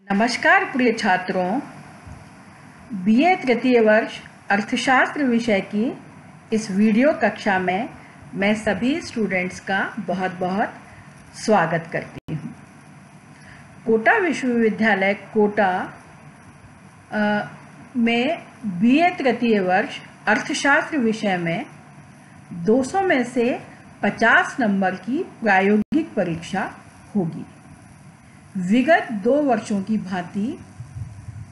नमस्कार प्रिय छात्रों, बीए तृतीय वर्ष अर्थशास्त्र विषय की इस वीडियो कक्षा में मैं सभी स्टूडेंट्स का बहुत बहुत स्वागत करती हूँ। कोटा विश्वविद्यालय कोटा में बीए तृतीय वर्ष अर्थशास्त्र विषय में 200 में से 50 नंबर की प्रायोगिक परीक्षा होगी। विगत 2 वर्षों की भांति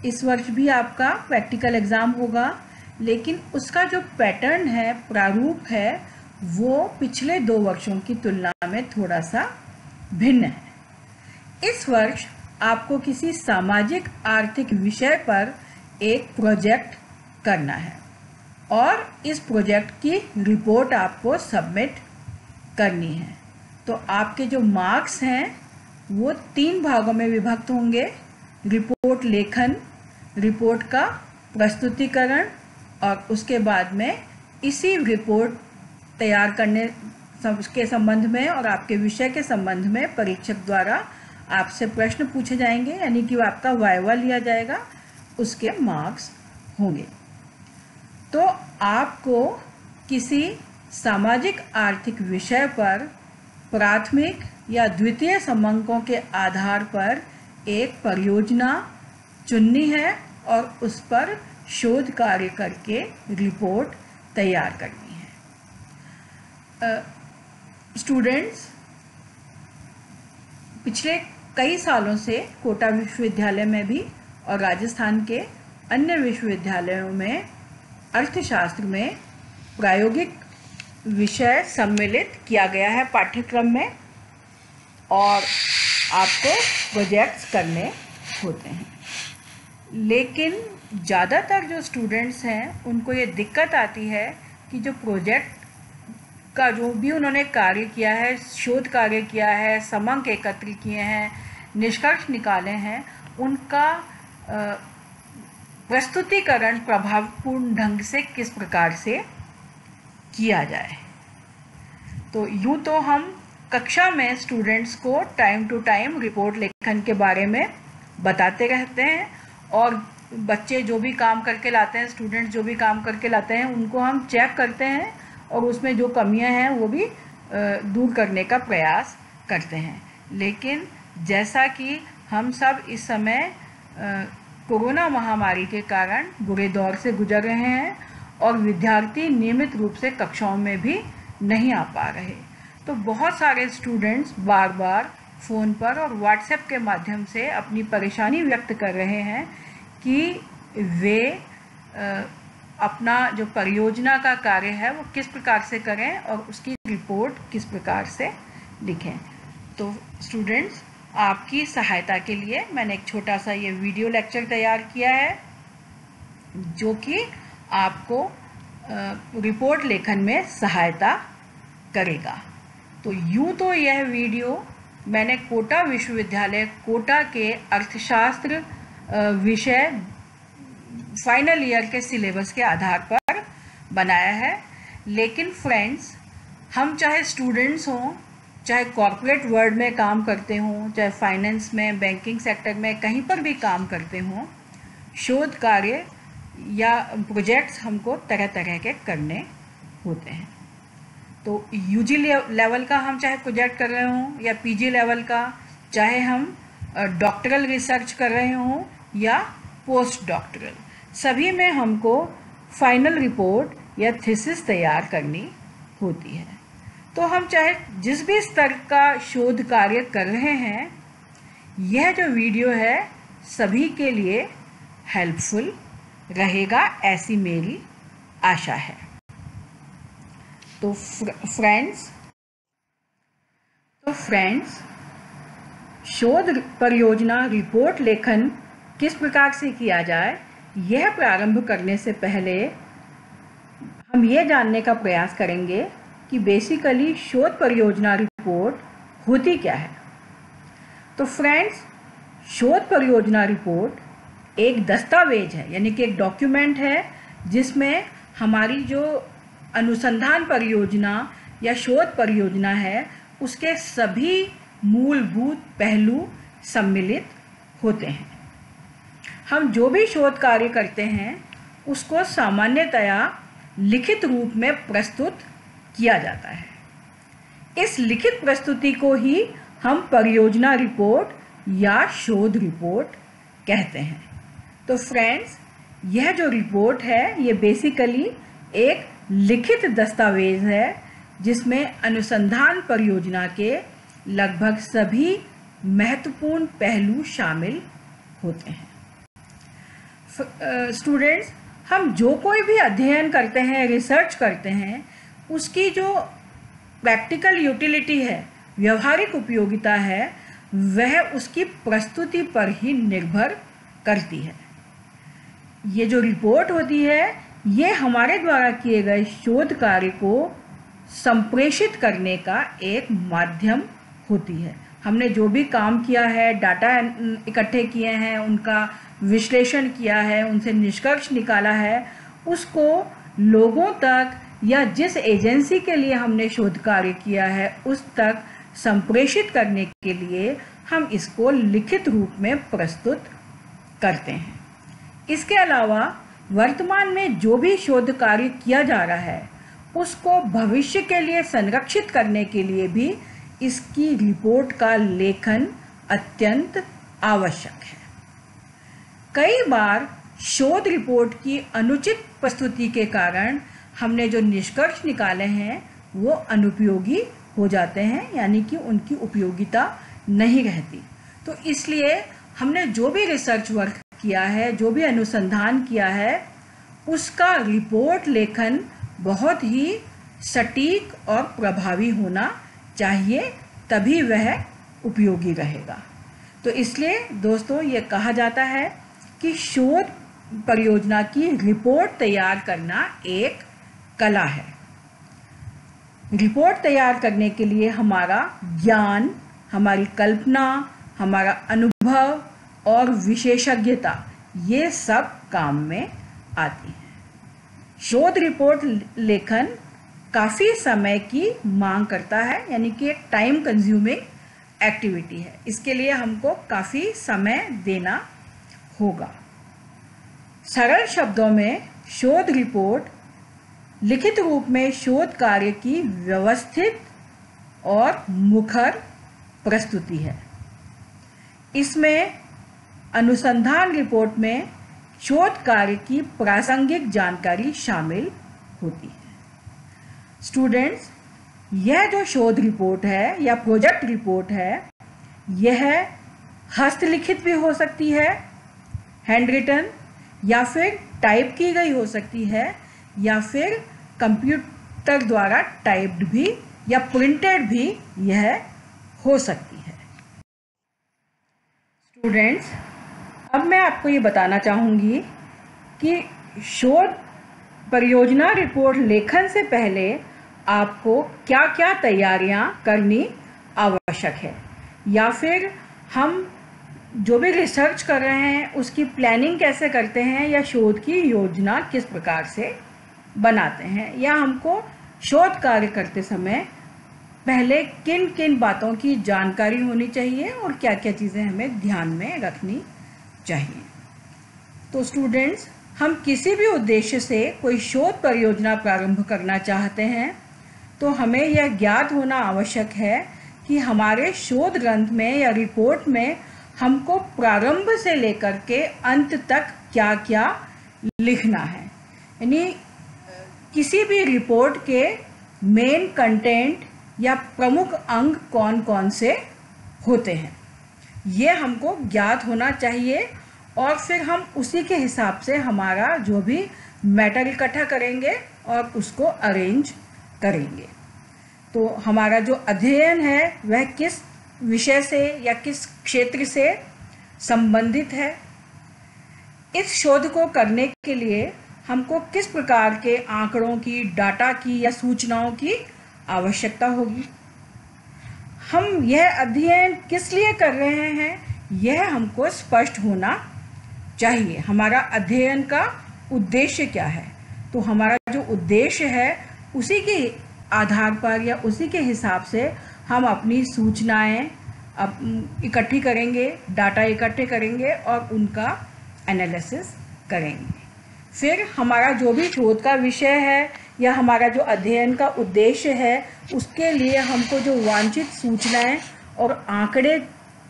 इस वर्ष भी आपका प्रैक्टिकल एग्ज़ाम होगा, लेकिन उसका जो पैटर्न है, प्रारूप है, वो पिछले 2 वर्षों की तुलना में थोड़ा सा भिन्न है। इस वर्ष आपको किसी सामाजिक आर्थिक विषय पर एक प्रोजेक्ट करना है और इस प्रोजेक्ट की रिपोर्ट आपको सबमिट करनी है। तो आपके जो मार्क्स हैं वो 3 भागों में विभक्त होंगे: रिपोर्ट लेखन, रिपोर्ट का प्रस्तुतिकरण और उसके बाद में इसी रिपोर्ट तैयार करने के संबंध में और आपके विषय के संबंध में परीक्षक द्वारा आपसे प्रश्न पूछे जाएंगे, यानी कि आपका वाइवा लिया जाएगा, उसके मार्क्स होंगे। तो आपको किसी सामाजिक आर्थिक विषय पर प्राथमिक या द्वितीय समंकों के आधार पर एक परियोजना चुननी है और उस पर शोध कार्य करके रिपोर्ट तैयार करनी है। स्टूडेंट्स, पिछले कई सालों से कोटा विश्वविद्यालय में भी और राजस्थान के अन्य विश्वविद्यालयों में अर्थशास्त्र में प्रायोगिक विषय सम्मिलित किया गया है पाठ्यक्रम में, और आपको प्रोजेक्ट्स करने होते हैं। लेकिन ज़्यादातर जो स्टूडेंट्स हैं उनको ये दिक्कत आती है कि जो प्रोजेक्ट का जो भी उन्होंने कार्य किया है, शोध कार्य किया है, समंक एकत्र किए हैं, निष्कर्ष निकाले हैं, उनका प्रस्तुतिकरण प्रभावपूर्ण ढंग से किस प्रकार से किया जाए। तो यूँ तो हम कक्षा में स्टूडेंट्स को टाइम टू टाइम रिपोर्ट लेखन के बारे में बताते रहते हैं और बच्चे जो भी काम करके लाते हैं, स्टूडेंट्स जो भी काम करके लाते हैं, उनको हम चेक करते हैं और उसमें जो कमियां हैं वो भी दूर करने का प्रयास करते हैं। लेकिन जैसा कि हम सब इस समय कोरोना महामारी के कारण बुरे दौर से गुजर रहे हैं और विद्यार्थी नियमित रूप से कक्षाओं में भी नहीं आ पा रहे, तो बहुत सारे स्टूडेंट्स बार बार फ़ोन पर और व्हाट्सएप के माध्यम से अपनी परेशानी व्यक्त कर रहे हैं कि वे अपना जो परियोजना का कार्य है वो किस प्रकार से करें और उसकी रिपोर्ट किस प्रकार से लिखें। तो स्टूडेंट्स, आपकी सहायता के लिए मैंने एक छोटा सा ये वीडियो लेक्चर तैयार किया है जो कि आपको रिपोर्ट लेखन में सहायता करेगा। तो यूँ तो यह वीडियो मैंने कोटा विश्वविद्यालय कोटा के अर्थशास्त्र विषय फाइनल ईयर के सिलेबस के आधार पर बनाया है, लेकिन फ्रेंड्स, हम चाहे स्टूडेंट्स हों, चाहे कॉर्पोरेट वर्ल्ड में काम करते हों, चाहे फाइनेंस में, बैंकिंग सेक्टर में, कहीं पर भी काम करते हों, शोध कार्य या प्रोजेक्ट्स हमको तरह तरह के करने होते हैं। तो यूजी लेवल का हम चाहे प्रोजेक्ट कर रहे हों या पीजी लेवल का, चाहे हम डॉक्टरल रिसर्च कर रहे हों या पोस्ट डॉक्टरल, सभी में हमको फाइनल रिपोर्ट या थीसिस तैयार करनी होती है। तो हम चाहे जिस भी स्तर का शोध कार्य कर रहे हैं, यह जो वीडियो है सभी के लिए हेल्पफुल रहेगा, ऐसी मेरी आशा है। तो फ्रेंड्स, शोध परियोजना रिपोर्ट लेखन किस प्रकार से किया जाए, यह प्रारंभ करने से पहले हम ये जानने का प्रयास करेंगे कि बेसिकली शोध परियोजना रिपोर्ट होती क्या है। तो फ्रेंड्स, शोध परियोजना रिपोर्ट एक दस्तावेज है, यानी कि एक डॉक्यूमेंट है जिसमें हमारी जो अनुसंधान परियोजना या शोध परियोजना है उसके सभी मूलभूत पहलू सम्मिलित होते हैं। हम जो भी शोध कार्य करते हैं उसको सामान्यतया लिखित रूप में प्रस्तुत किया जाता है। इस लिखित प्रस्तुति को ही हम परियोजना रिपोर्ट या शोध रिपोर्ट कहते हैं। तो फ्रेंड्स, यह जो रिपोर्ट है ये बेसिकली एक लिखित दस्तावेज है जिसमें अनुसंधान परियोजना के लगभग सभी महत्वपूर्ण पहलू शामिल होते हैं। स्टूडेंट्स, हम जो कोई भी अध्ययन करते हैं, रिसर्च करते हैं, उसकी जो प्रैक्टिकल यूटिलिटी है, व्यवहारिक उपयोगिता है, वह उसकी प्रस्तुति पर ही निर्भर करती है। ये जो रिपोर्ट होती है ये हमारे द्वारा किए गए शोध कार्य को संप्रेषित करने का एक माध्यम होती है। हमने जो भी काम किया है, डाटा इकट्ठे किए हैं, उनका विश्लेषण किया है, उनसे निष्कर्ष निकाला है, उसको लोगों तक या जिस एजेंसी के लिए हमने शोध कार्य किया है उस तक संप्रेषित करने के लिए हम इसको लिखित रूप में प्रस्तुत करते हैं। इसके अलावा वर्तमान में जो भी शोध कार्य किया जा रहा है उसको भविष्य के लिए संरक्षित करने के लिए भी इसकी रिपोर्ट का लेखन अत्यंत आवश्यक है। कई बार शोध रिपोर्ट की अनुचित प्रस्तुति के कारण हमने जो निष्कर्ष निकाले हैं वो अनुपयोगी हो जाते हैं, यानी कि उनकी उपयोगिता नहीं रहती। तो इसलिए हमने जो भी रिसर्च वर्क किया है, जो भी अनुसंधान किया है, उसका रिपोर्ट लेखन बहुत ही सटीक और प्रभावी होना चाहिए, तभी वह उपयोगी रहेगा। तो इसलिए दोस्तों ये कहा जाता है कि शोध परियोजना की रिपोर्ट तैयार करना एक कला है। रिपोर्ट तैयार करने के लिए हमारा ज्ञान, हमारी कल्पना, हमारा अनुभव और विशेषज्ञता ये सब काम में आती है। शोध रिपोर्ट लेखन काफ़ी समय की मांग करता है, यानी कि एक टाइम कंज्यूमिंग एक्टिविटी है। इसके लिए हमको काफ़ी समय देना होगा। सरल शब्दों में शोध रिपोर्ट लिखित रूप में शोध कार्य की व्यवस्थित और मुखर प्रस्तुति है। इसमें अनुसंधान रिपोर्ट में शोध कार्य की प्रासंगिक जानकारी शामिल होती है। स्टूडेंट्स, यह जो शोध रिपोर्ट है या प्रोजेक्ट रिपोर्ट है, यह हस्तलिखित भी हो सकती है, हैंड रिटन, या फिर टाइप की गई हो सकती है, या फिर कंप्यूटर द्वारा टाइप्ड भी या प्रिंटेड भी यह हो सकती है। स्टूडेंट्स, अब मैं आपको ये बताना चाहूँगी कि शोध परियोजना रिपोर्ट लेखन से पहले आपको क्या क्या तैयारियां करनी आवश्यक है, या फिर हम जो भी रिसर्च कर रहे हैं उसकी प्लानिंग कैसे करते हैं, या शोध की योजना किस प्रकार से बनाते हैं, या हमको शोध कार्य करते समय पहले किन किन बातों की जानकारी होनी चाहिए और क्या क्या चीज़ें हमें ध्यान में रखनी चाहिए। तो स्टूडेंट्स, हम किसी भी उद्देश्य से कोई शोध परियोजना प्रारंभ करना चाहते हैं तो हमें यह ज्ञात होना आवश्यक है कि हमारे शोध ग्रंथ में या रिपोर्ट में हमको प्रारंभ से लेकर के अंत तक क्या क्या लिखना है। यानी किसी भी रिपोर्ट के मेन कंटेंट या प्रमुख अंग कौन कौन से होते हैं, ये हमको ज्ञात होना चाहिए, और फिर हम उसी के हिसाब से हमारा जो भी मैटर इकट्ठा करेंगे और उसको अरेंज करेंगे। तो हमारा जो अध्ययन है वह किस विषय से या किस क्षेत्र से संबंधित है, इस शोध को करने के लिए हमको किस प्रकार के आंकड़ों की, डाटा की या सूचनाओं की आवश्यकता होगी, हम यह अध्ययन किस लिए कर रहे हैं, यह हमको स्पष्ट होना चाहिए। हमारा अध्ययन का उद्देश्य क्या है, तो हमारा जो उद्देश्य है उसी के आधार पर या उसी के हिसाब से हम अपनी सूचनाएं इकट्ठी करेंगे, डाटा इकट्ठे करेंगे और उनका एनालिसिस करेंगे। फिर हमारा जो भी शोध का विषय है या हमारा जो अध्ययन का उद्देश्य है, उसके लिए हमको जो वांछित सूचनाएं और आंकड़े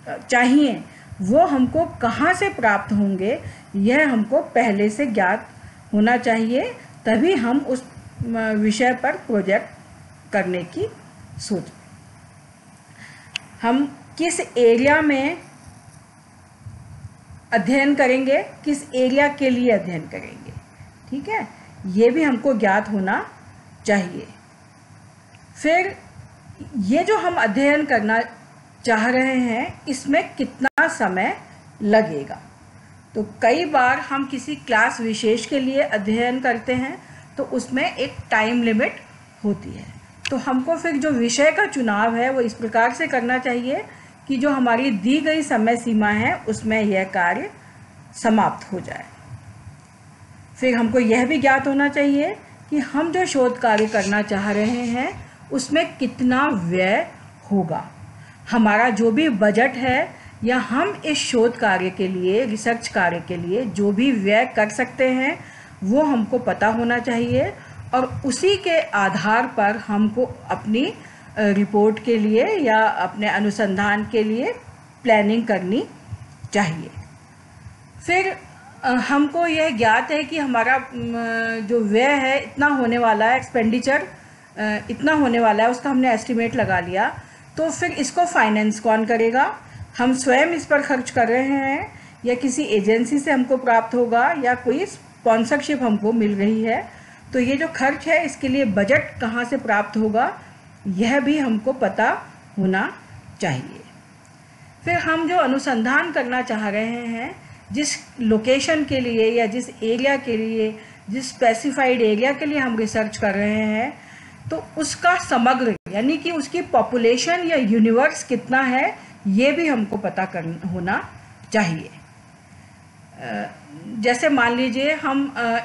चाहिए वो हमको कहाँ से प्राप्त होंगे, यह हमको पहले से ज्ञात होना चाहिए, तभी हम उस विषय पर प्रोजेक्ट करने की सोच। हम किस एरिया में अध्ययन करेंगे, किस एरिया के लिए अध्ययन करेंगे, ठीक है, ये भी हमको ज्ञात होना चाहिए। फिर ये जो हम अध्ययन करना चाह रहे हैं इसमें कितना समय लगेगा। तो कई बार हम किसी क्लास विशेष के लिए अध्ययन करते हैं तो उसमें एक टाइम लिमिट होती है। तो हमको फिर जो विषय का चुनाव है वो इस प्रकार से करना चाहिए कि जो हमारी दी गई समय सीमा है उसमें यह कार्य समाप्त हो जाए। फिर हमको यह भी ज्ञात होना चाहिए कि हम जो शोध कार्य करना चाह रहे हैं उसमें कितना व्यय होगा। हमारा जो भी बजट है या हम इस शोध कार्य के लिए, रिसर्च कार्य के लिए जो भी व्यय कर सकते हैं वो हमको पता होना चाहिए और उसी के आधार पर हमको अपनी रिपोर्ट के लिए या अपने अनुसंधान के लिए प्लानिंग करनी चाहिए। फिर हमको यह ज्ञात है कि हमारा जो व्यय है इतना होने वाला है, एक्सपेंडिचर इतना होने वाला है, उसका हमने एस्टिमेट लगा लिया। तो फिर इसको फाइनेंस कौन करेगा? हम स्वयं इस पर खर्च कर रहे हैं या किसी एजेंसी से हमको प्राप्त होगा या कोई स्पॉन्सरशिप हमको मिल रही है। तो ये जो खर्च है इसके लिए बजट कहाँ से प्राप्त होगा यह भी हमको पता होना चाहिए। फिर हम जो अनुसंधान करना चाह रहे हैं, जिस लोकेशन के लिए या जिस एरिया के लिए, जिस स्पेसिफाइड एरिया के लिए हम रिसर्च कर रहे हैं, तो उसका समग्र यानी कि उसकी पॉपुलेशन या यूनिवर्स कितना है ये भी हमको पता होना चाहिए। जैसे मान लीजिए हम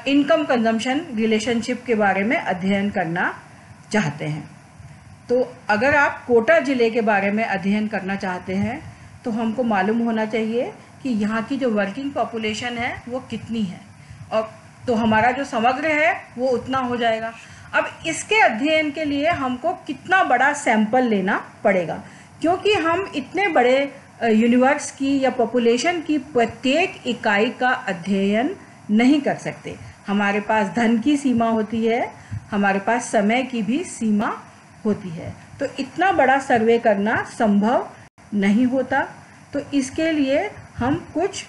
इनकम कंजम्पशन रिलेशनशिप के बारे में अध्ययन करना चाहते हैं, तो अगर आप कोटा ज़िले के बारे में अध्ययन करना चाहते हैं तो हमको मालूम होना चाहिए कि यहाँ की जो वर्किंग पॉपुलेशन है वो कितनी है, और तो हमारा जो समग्र है वो उतना हो जाएगा। अब इसके अध्ययन के लिए हमको कितना बड़ा सैंपल लेना पड़ेगा, क्योंकि हम इतने बड़े यूनिवर्स की या पॉपुलेशन की प्रत्येक इकाई का अध्ययन नहीं कर सकते। हमारे पास धन की सीमा होती है, हमारे पास समय की भी सीमा होती है, तो इतना बड़ा सर्वे करना संभव नहीं होता। तो इसके लिए हम कुछ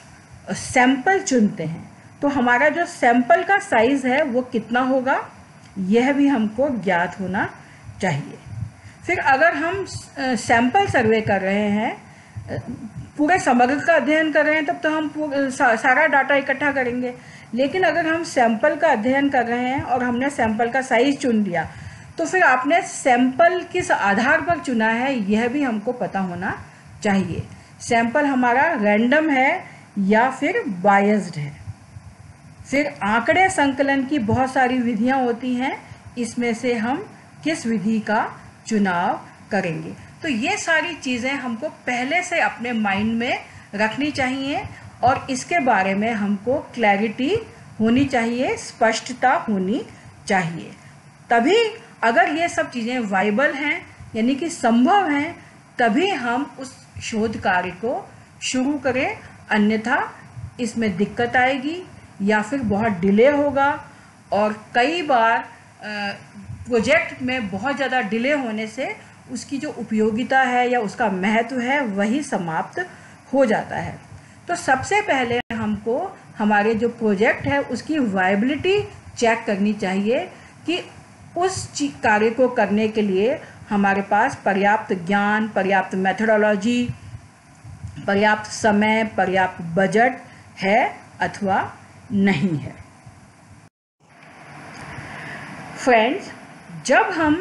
सैंपल चुनते हैं। तो हमारा जो सैंपल का साइज़ है वो कितना होगा यह भी हमको ज्ञात होना चाहिए। फिर अगर हम सैंपल सर्वे कर रहे हैं, पूरे समग्र का अध्ययन कर रहे हैं, तब तो हम सारा डाटा इकट्ठा करेंगे। लेकिन अगर हम सैंपल का अध्ययन कर रहे हैं और हमने सैंपल का साइज़ चुन लिया, तो फिर आपने सैंपल किस आधार पर चुना है यह भी हमको पता होना चाहिए। सैंपल हमारा रैंडम है या फिर बायस्ड है। फिर आंकड़े संकलन की बहुत सारी विधियां होती हैं, इसमें से हम किस विधि का चुनाव करेंगे। तो ये सारी चीज़ें हमको पहले से अपने माइंड में रखनी चाहिए और इसके बारे में हमको क्लैरिटी होनी चाहिए, स्पष्टता होनी चाहिए। तभी अगर ये सब चीज़ें वाइबल हैं यानी कि संभव हैं, तभी हम उस शोध कार्य को शुरू करें, अन्यथा इसमें दिक्कत आएगी या फिर बहुत डिले होगा। और कई बार प्रोजेक्ट में बहुत ज़्यादा डिले होने से उसकी जो उपयोगिता है या उसका महत्व है वही समाप्त हो जाता है। तो सबसे पहले हमको हमारे जो प्रोजेक्ट है उसकी वायबिलिटी चेक करनी चाहिए कि उस कार्य को करने के लिए हमारे पास पर्याप्त ज्ञान, पर्याप्त मेथोडोलॉजी, पर्याप्त समय, पर्याप्त बजट है अथवा नहीं है। फ्रेंड्स, जब हम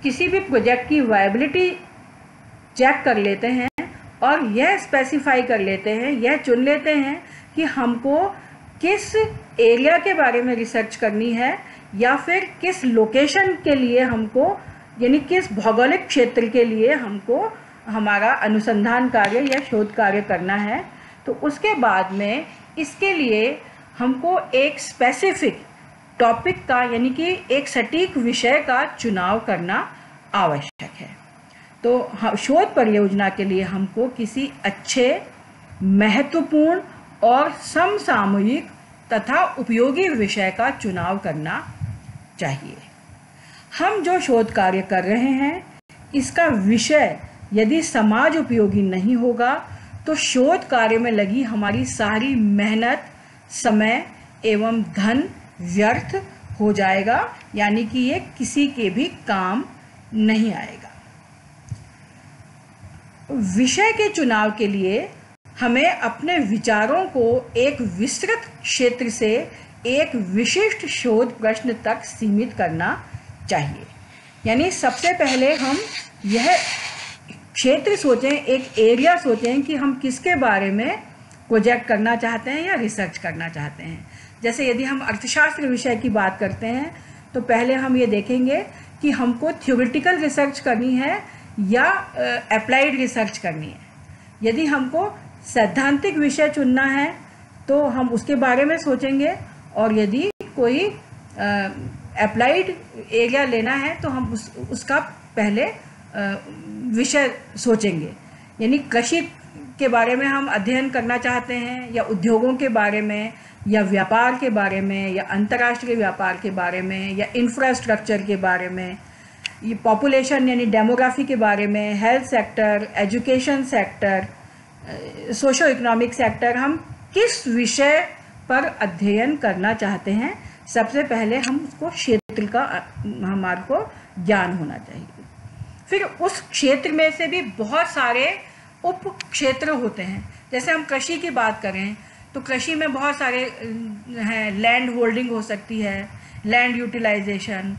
किसी भी प्रोजेक्ट की वायबिलिटी चेक कर लेते हैं और यह स्पेसिफाई कर लेते हैं, यह चुन लेते हैं कि हमको किस एरिया के बारे में रिसर्च करनी है या फिर किस लोकेशन के लिए हमको, यानी किस भौगोलिक क्षेत्र के लिए हमको हमारा अनुसंधान कार्य या शोध कार्य करना है, तो उसके बाद में इसके लिए हमको एक स्पेसिफिक टॉपिक का यानी कि एक सटीक विषय का चुनाव करना आवश्यक है। तो शोध परियोजना के लिए हमको किसी अच्छे, महत्वपूर्ण और समसामयिक तथा उपयोगी विषय का चुनाव करना चाहिए। हम जो शोध कार्य कर रहे हैं इसका विषय यदि समाज उपयोगी नहीं होगा तो शोध कार्य में लगी हमारी सारी मेहनत, समय एवं धन व्यर्थ हो जाएगा, यानी कि ये किसी के भी काम नहीं आएगा। विषय के चुनाव के लिए हमें अपने विचारों को एक विस्तृत क्षेत्र से एक विशिष्ट शोध प्रश्न तक सीमित करना चाहिए। यानी सबसे पहले हम यह क्षेत्र सोचें, एक एरिया सोचें कि हम किसके बारे में प्रोजेक्ट करना चाहते हैं या रिसर्च करना चाहते हैं। जैसे यदि हम अर्थशास्त्र विषय की बात करते हैं तो पहले हम ये देखेंगे कि हमको थ्योरेटिकल रिसर्च करनी है या अप्लाइड रिसर्च करनी है। यदि हमको सैद्धांतिक विषय चुनना है तो हम उसके बारे में सोचेंगे, और यदि कोई अप्लाइड एरिया लेना है तो हम उसका पहले विषय सोचेंगे। यानी कृषि के बारे में हम अध्ययन करना चाहते हैं या उद्योगों के बारे में या व्यापार के बारे में या अंतर्राष्ट्रीय व्यापार के बारे में या इंफ्रास्ट्रक्चर के बारे में, ये पॉपुलेशन यानी डेमोग्राफी के बारे में, health sector, education sector, socio economic sector, हम किस विषय पर अध्ययन करना चाहते हैं सबसे पहले हम उसको क्षेत्र का हमारे को ज्ञान होना चाहिए। फिर उस क्षेत्र में से भी बहुत सारे उप क्षेत्र होते हैं। जैसे हम कृषि की बात करें तो कृषि में बहुत सारे हैं, लैंड होल्डिंग हो सकती है, लैंड यूटिलाइजेशन,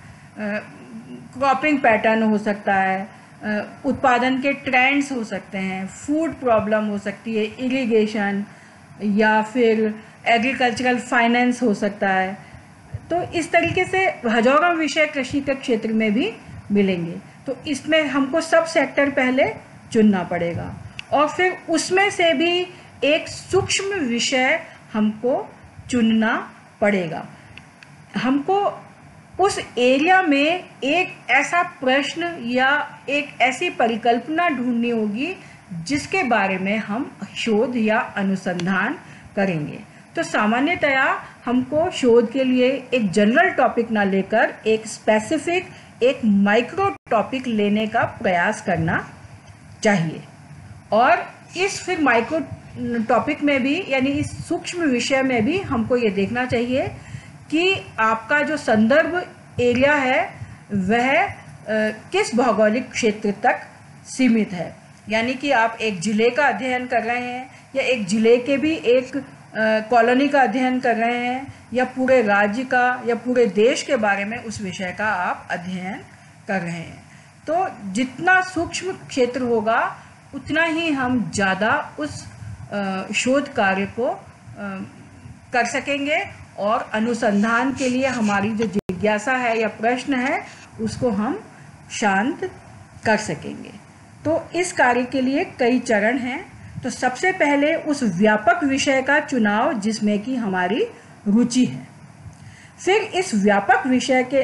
क्रॉपिंग पैटर्न हो सकता है, उत्पादन के ट्रेंड्स हो सकते हैं, फूड प्रॉब्लम हो सकती है, इरिगेशन, या फिर एग्रीकल्चरल फाइनेंस हो सकता है। तो इस तरीके से हजारों विषय कृषि के क्षेत्र में भी मिलेंगे। तो इसमें हमको सब सेक्टर पहले चुनना पड़ेगा और फिर उसमें से भी एक सूक्ष्म विषय हमको चुनना पड़ेगा। हमको उस एरिया में एक ऐसा प्रश्न या एक ऐसी परिकल्पना ढूंढनी होगी जिसके बारे में हम शोध या अनुसंधान करेंगे। तो सामान्यतया हमको शोध के लिए एक जनरल टॉपिक ना लेकर एक स्पेसिफिक, एक माइक्रो टॉपिक लेने का प्रयास करना चाहिए। और इस फिर माइक्रो टॉपिक में भी यानी इस सूक्ष्म विषय में भी हमको ये देखना चाहिए कि आपका जो संदर्भ एरिया है वह किस भौगोलिक क्षेत्र तक सीमित है। यानी कि आप एक जिले का अध्ययन कर रहे हैं या एक जिले के भी एक कॉलोनी का अध्ययन कर रहे हैं या पूरे राज्य का या पूरे देश के बारे में उस विषय का आप अध्ययन कर रहे हैं। तो जितना सूक्ष्म क्षेत्र होगा उतना ही हम ज़्यादा उस शोध कार्य को कर सकेंगे और अनुसंधान के लिए हमारी जो जिज्ञासा है या प्रश्न है उसको हम शांत कर सकेंगे। तो इस कार्य के लिए कई चरण हैं। तो सबसे पहले उस व्यापक विषय का चुनाव जिसमें कि हमारी रुचि है। फिर इस व्यापक विषय के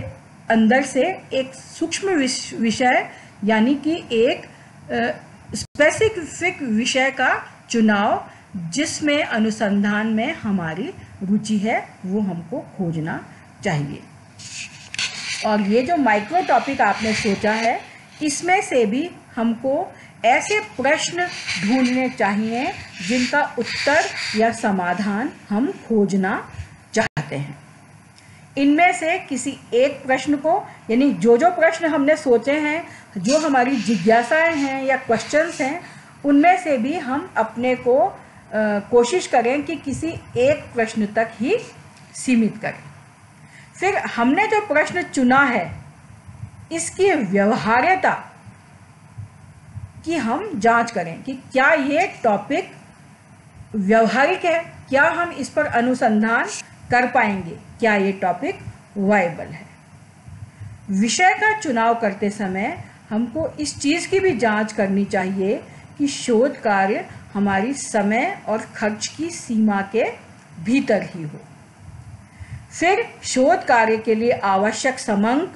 अंदर से एक सूक्ष्म विषय यानी कि एक स्पेसिफिक विषय का चुनाव जिसमें अनुसंधान में हमारी रुचि है वो हमको खोजना चाहिए। और ये जो माइक्रो टॉपिक आपने सोचा है इसमें से भी हमको ऐसे प्रश्न ढूंढने चाहिए जिनका उत्तर या समाधान हम खोजना चाहते हैं। इनमें से किसी एक प्रश्न को यानी जो प्रश्न हमने सोचे हैं, जो हमारी जिज्ञासाएं हैं या क्वेश्चंस हैं, उनमें से भी हम अपने को कोशिश करें कि किसी एक प्रश्न तक ही सीमित करें। फिर हमने जो प्रश्न चुना है इसकी व्यवहार्यता की हम जांच करें कि क्या ये टॉपिक व्यवहारिक है, क्या हम इस पर अनुसंधान कर पाएंगे, क्या ये टॉपिक वायबल है। विषय का चुनाव करते समय हमको इस चीज़ की भी जांच करनी चाहिए कि शोध कार्य हमारी समय और खर्च की सीमा के भीतर ही हो। फिर शोध कार्य के लिए आवश्यक समंक,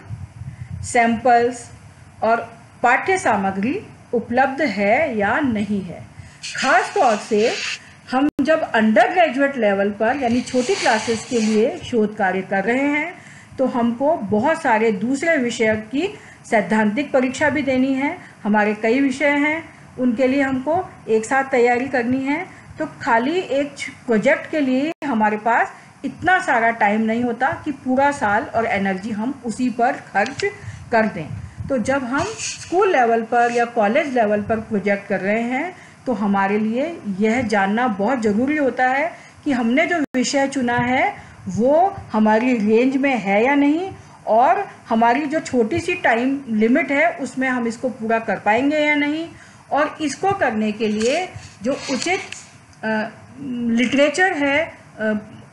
सैंपल्स और पाठ्य सामग्री उपलब्ध है या नहीं है। खास तौर से हम जब अंडर ग्रेजुएट लेवल पर यानी छोटी क्लासेस के लिए शोध कार्य कर रहे हैं तो हमको बहुत सारे दूसरे विषय की सैद्धांतिक परीक्षा भी देनी है। हमारे कई विषय हैं, उनके लिए हमको एक साथ तैयारी करनी है। तो खाली एक प्रोजेक्ट के लिए हमारे पास इतना सारा टाइम नहीं होता कि पूरा साल और एनर्जी हम उसी पर खर्च कर दें। तो जब हम स्कूल लेवल पर या कॉलेज लेवल पर प्रोजेक्ट कर रहे हैं तो हमारे लिए यह जानना बहुत ज़रूरी होता है कि हमने जो विषय चुना है वो हमारी रेंज में है या नहीं, और हमारी जो छोटी सी टाइम लिमिट है उसमें हम इसको पूरा कर पाएंगे या नहीं, और इसको करने के लिए जो उचित लिटरेचर है,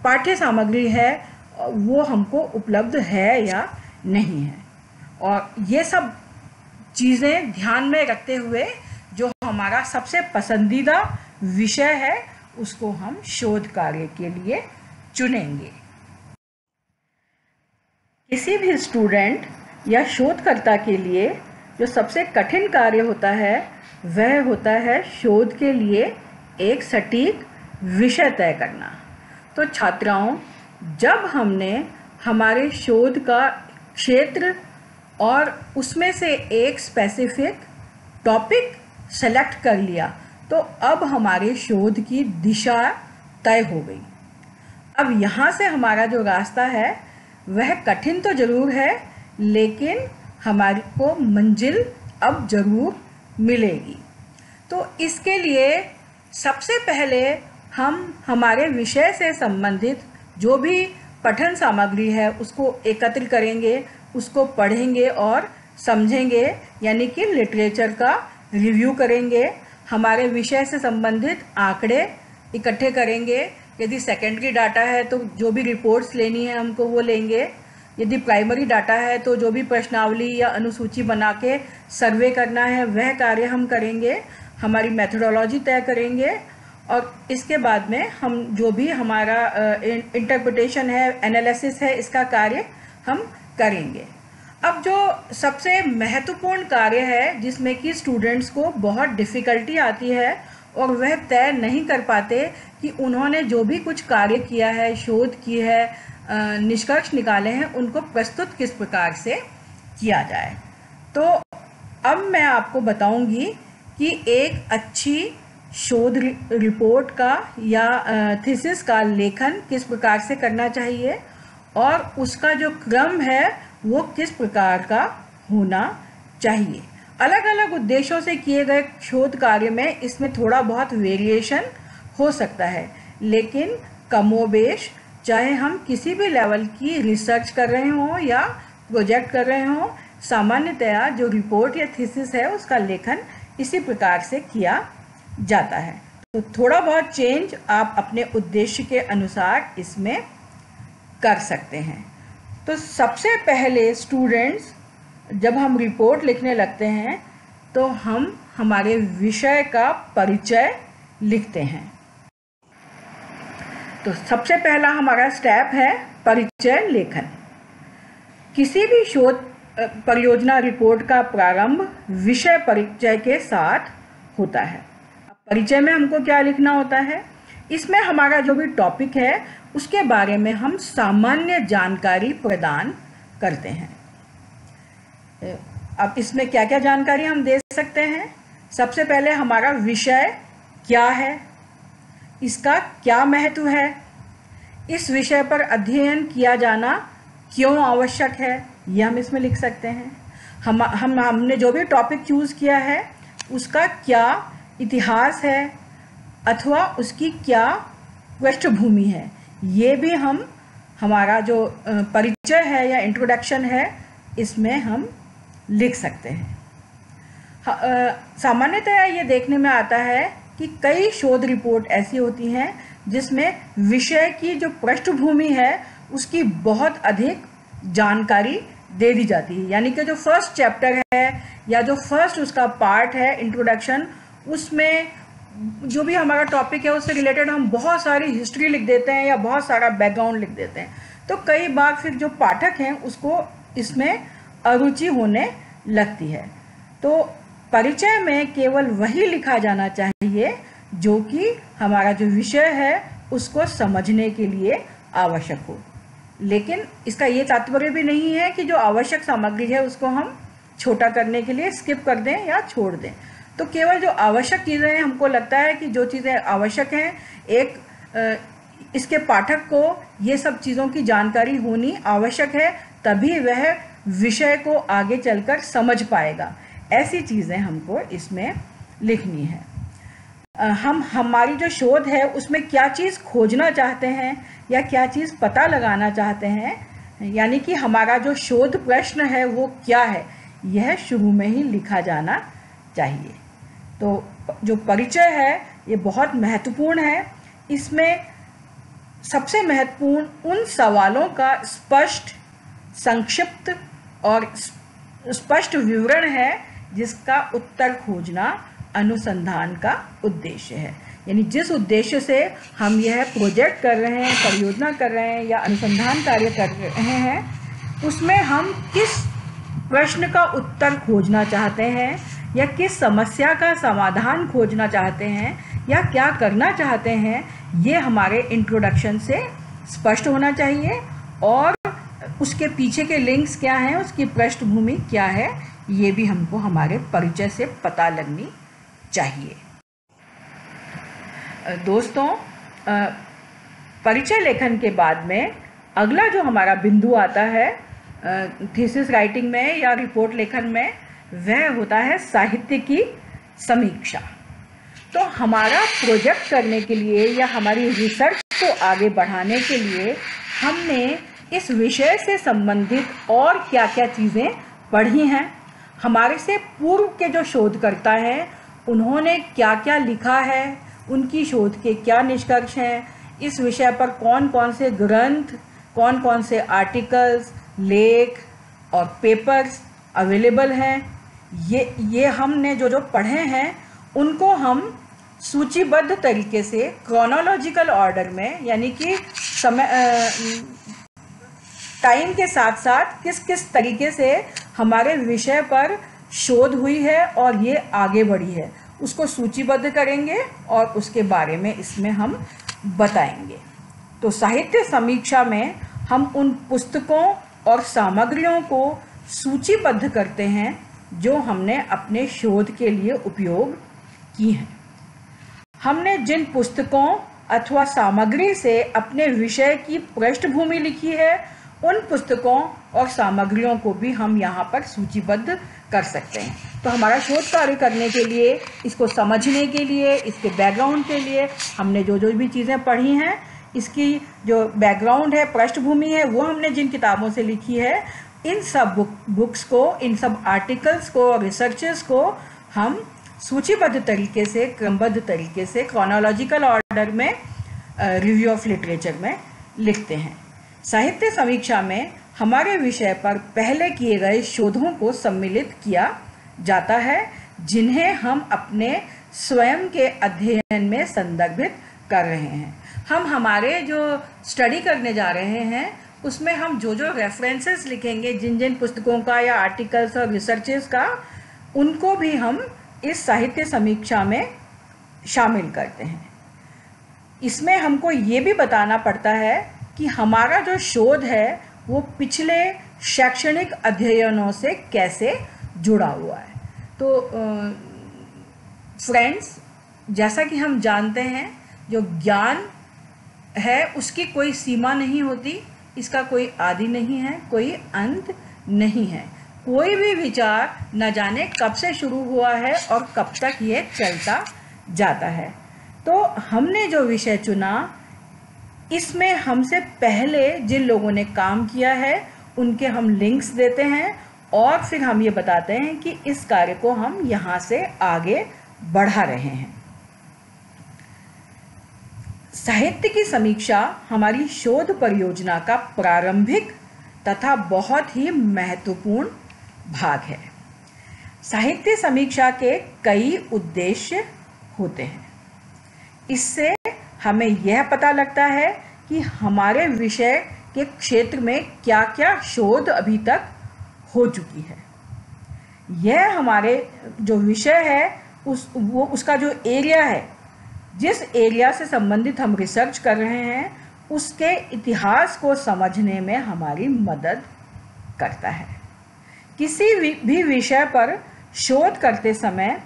पाठ्य सामग्री है, वो हमको उपलब्ध है या नहीं है। और ये सब चीज़ें ध्यान में रखते हुए जो हमारा सबसे पसंदीदा विषय है उसको हम शोध कार्य के लिए चुनेंगे। किसी भी स्टूडेंट या शोधकर्ता के लिए जो सबसे कठिन कार्य होता है वह होता है शोध के लिए एक सटीक विषय तय करना। तो छात्राओं, जब हमने हमारे शोध का क्षेत्र और उसमें से एक स्पेसिफिक टॉपिक सेलेक्ट कर लिया तो अब हमारे शोध की दिशा तय हो गई। अब यहाँ से हमारा जो रास्ता है वह कठिन तो ज़रूर है, लेकिन हमारे को मंजिल अब ज़रूर मिलेगी। तो इसके लिए सबसे पहले हम हमारे विषय से संबंधित जो भी पठन सामग्री है उसको एकत्र करेंगे, उसको पढ़ेंगे और समझेंगे, यानी कि लिटरेचर का रिव्यू करेंगे। हमारे विषय से संबंधित आंकड़े इकट्ठे करेंगे। यदि सेकेंडरी डाटा है तो जो भी रिपोर्ट्स लेनी है हमको वो लेंगे। यदि प्राइमरी डाटा है तो जो भी प्रश्नावली या अनुसूची बना के सर्वे करना है वह कार्य हम करेंगे। हमारी मेथोडोलॉजी तय करेंगे और इसके बाद में हम जो भी हमारा इंटरप्रिटेशन है, एनालिसिस है, इसका कार्य हम करेंगे। अब जो सबसे महत्वपूर्ण कार्य है जिसमें कि स्टूडेंट्स को बहुत डिफ़िकल्टी आती है और वह तय नहीं कर पाते कि उन्होंने जो भी कुछ कार्य किया है, शोध की है, निष्कर्ष निकाले हैं, उनको प्रस्तुत किस प्रकार से किया जाए। तो अब मैं आपको बताऊंगी कि एक अच्छी शोध रिपोर्ट का या थीसिस का लेखन किस प्रकार से करना चाहिए और उसका जो क्रम है वो किस प्रकार का होना चाहिए। अलग अलग उद्देश्यों से किए गए शोध कार्य में इसमें थोड़ा बहुत वेरिएशन हो सकता है, लेकिन कमोबेश चाहे हम किसी भी लेवल की रिसर्च कर रहे हों या प्रोजेक्ट कर रहे हों, सामान्यतया जो रिपोर्ट या थीसिस है उसका लेखन इसी प्रकार से किया जाता है। तो थोड़ा बहुत चेंज आप अपने उद्देश्य के अनुसार इसमें कर सकते हैं। तो सबसे पहले स्टूडेंट्स जब हम रिपोर्ट लिखने लगते हैं तो हम हमारे विषय का परिचय लिखते हैं। तो सबसे पहला हमारा स्टेप है परिचय लेखन। किसी भी शोध परियोजना रिपोर्ट का प्रारंभ विषय परिचय के साथ होता है। परिचय में हमको क्या लिखना होता है? इसमें हमारा जो भी टॉपिक है उसके बारे में हम सामान्य जानकारी प्रदान करते हैं। अब इसमें क्या क्या जानकारी हम दे सकते हैं? सबसे पहले हमारा विषय क्या है, इसका क्या महत्व है, इस विषय पर अध्ययन किया जाना क्यों आवश्यक है, यह हम इसमें लिख सकते हैं। हमने जो भी टॉपिक चूज़ किया है उसका क्या इतिहास है अथवा उसकी क्या पृष्ठभूमि है, ये भी हम हमारा जो परिचय है या इंट्रोडक्शन है इसमें हम लिख सकते हैं। सामान्यतः ये देखने में आता है कि कई शोध रिपोर्ट ऐसी होती हैं जिसमें विषय की जो पृष्ठभूमि है उसकी बहुत अधिक जानकारी दे दी जाती है, यानी कि जो फर्स्ट चैप्टर है या जो फर्स्ट उसका पार्ट है इंट्रोडक्शन, उसमें जो भी हमारा टॉपिक है उससे रिलेटेड हम बहुत सारी हिस्ट्री लिख देते हैं या बहुत सारा बैकग्राउंड लिख देते हैं, तो कई बार फिर जो पाठक हैं उसको इसमें अरुचि होने लगती है। तो परिचय में केवल वही लिखा जाना चाहिए जो कि हमारा जो विषय है उसको समझने के लिए आवश्यक हो। लेकिन इसका ये तात्पर्य भी नहीं है कि जो आवश्यक सामग्री है उसको हम छोटा करने के लिए स्किप कर दें या छोड़ दें। तो केवल जो आवश्यक चीज़ें हैं, हमको लगता है कि जो चीज़ें आवश्यक हैं, इसके पाठक को ये सब चीज़ों की जानकारी होनी आवश्यक है, तभी वह विषय को आगे चलकर समझ पाएगा। ऐसी चीज़ें हमको इसमें लिखनी है। हमारी जो शोध है उसमें क्या चीज़ खोजना चाहते हैं या क्या चीज़ पता लगाना चाहते हैं, यानी कि हमारा जो शोध प्रश्न है वो क्या है, यह शुरू में ही लिखा जाना चाहिए। तो जो परिचय है ये बहुत महत्वपूर्ण है। इसमें सबसे महत्वपूर्ण उन सवालों का स्पष्ट, संक्षिप्त और स्पष्ट विवरण है जिसका उत्तर खोजना अनुसंधान का उद्देश्य है। यानी जिस उद्देश्य से हम यह प्रोजेक्ट कर रहे हैं, परियोजना कर रहे हैं या अनुसंधान कार्य कर रहे हैं, उसमें हम किस प्रश्न का उत्तर खोजना चाहते हैं या किस समस्या का समाधान खोजना चाहते हैं या क्या करना चाहते हैं, ये हमारे इंट्रोडक्शन से स्पष्ट होना चाहिए। और उसके पीछे के लिंक्स क्या हैं, उसकी पृष्ठभूमि क्या है, ये भी हमको हमारे परिचय से पता लगनी चाहिए। दोस्तों, परिचय लेखन के बाद में अगला जो हमारा बिंदु आता है थीसिस राइटिंग में या रिपोर्ट लेखन में, वह होता है साहित्य की समीक्षा। तो हमारा प्रोजेक्ट करने के लिए या हमारी रिसर्च को आगे बढ़ाने के लिए हमने इस विषय से संबंधित और क्या क्या चीज़ें पढ़ी हैं, हमारे से पूर्व के जो शोधकर्ता हैं उन्होंने क्या क्या लिखा है, उनकी शोध के क्या निष्कर्ष हैं, इस विषय पर कौन कौन से ग्रंथ, कौन कौन से आर्टिकल्स, लेख और पेपर्स अवेलेबल हैं, ये हमने जो पढ़े हैं उनको हम सूचीबद्ध तरीके से क्रोनोलॉजिकल ऑर्डर में, यानी कि समय टाइम के साथ साथ किस किस तरीके से हमारे विषय पर शोध हुई है और ये आगे बढ़ी है, उसको सूचीबद्ध करेंगे और उसके बारे में इसमें हम बताएंगे। तो साहित्य समीक्षा में हम उन पुस्तकों और सामग्रियों को सूचीबद्ध करते हैं जो हमने अपने शोध के लिए उपयोग की हैं। हमने जिन पुस्तकों अथवा सामग्री से अपने विषय की पृष्ठभूमि लिखी है, उन पुस्तकों और सामग्रियों को भी हम यहाँ पर सूचीबद्ध कर सकते हैं। तो हमारा शोध कार्य करने के लिए, इसको समझने के लिए, इसके बैकग्राउंड के लिए हमने जो भी चीज़ें पढ़ी हैं, इसकी जो बैकग्राउंड है, पृष्ठभूमि है, वो हमने जिन किताबों से लिखी है, इन सब बुक्स को, इन सब आर्टिकल्स को और रिसर्चेस को हम सूचीबद्ध तरीके से, क्रमबद्ध तरीके से, क्रोनोलॉजिकल ऑर्डर में रिव्यू ऑफ लिटरेचर में लिखते हैं। साहित्य समीक्षा में हमारे विषय पर पहले किए गए शोधों को सम्मिलित किया जाता है, जिन्हें हम अपने स्वयं के अध्ययन में संदर्भित कर रहे हैं। हम हमारे जो स्टडी करने जा रहे हैं उसमें हम जो रेफरेंसेस लिखेंगे, जिन जिन पुस्तकों का या आर्टिकल्स और रिसर्चेस का, उनको भी हम इस साहित्य समीक्षा में शामिल करते हैं। इसमें हमको ये भी बताना पड़ता है कि हमारा जो शोध है वो पिछले शैक्षणिक अध्ययनों से कैसे जुड़ा हुआ है। तो फ्रेंड्स, जैसा कि हम जानते हैं, जो ज्ञान है उसकी कोई सीमा नहीं होती, इसका कोई आदि नहीं है, कोई अंत नहीं है। कोई भी विचार न जाने कब से शुरू हुआ है और कब तक ये चलता जाता है। तो हमने जो विषय चुना, इसमें हमसे पहले जिन लोगों ने काम किया है उनके हम लिंक्स देते हैं और फिर हम ये बताते हैं कि इस कार्य को हम यहाँ से आगे बढ़ा रहे हैं। साहित्य की समीक्षा हमारी शोध परियोजना का प्रारंभिक तथा बहुत ही महत्वपूर्ण भाग है। साहित्य समीक्षा के कई उद्देश्य होते हैं। इससे हमें यह पता लगता है कि हमारे विषय के क्षेत्र में क्या क्या शोध अभी तक हो चुकी है। यह हमारे जो विषय है उसका जो एरिया है, जिस एरिया से संबंधित हम रिसर्च कर रहे हैं, उसके इतिहास को समझने में हमारी मदद करता है। किसी भी विषय पर शोध करते समय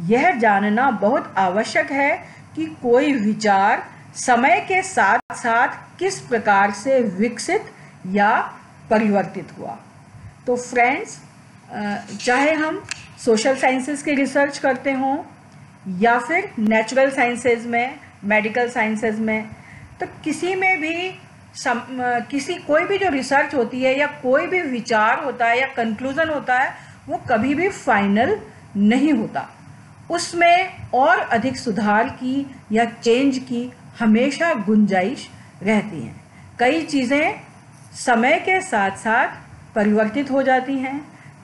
यह जानना बहुत आवश्यक है कि कोई विचार समय के साथ साथ किस प्रकार से विकसित या परिवर्तित हुआ। तो फ्रेंड्स, चाहे हम सोशल साइंसेस की रिसर्च करते हों या फिर नेचुरल साइंसेज में, मेडिकल साइंसेज में, तो किसी में भी कोई भी जो रिसर्च होती है या कोई भी विचार होता है या कंक्लूजन होता है, वो कभी भी फाइनल नहीं होता। उसमें और अधिक सुधार की या चेंज की हमेशा गुंजाइश रहती है। कई चीज़ें समय के साथ साथ परिवर्तित हो जाती हैं।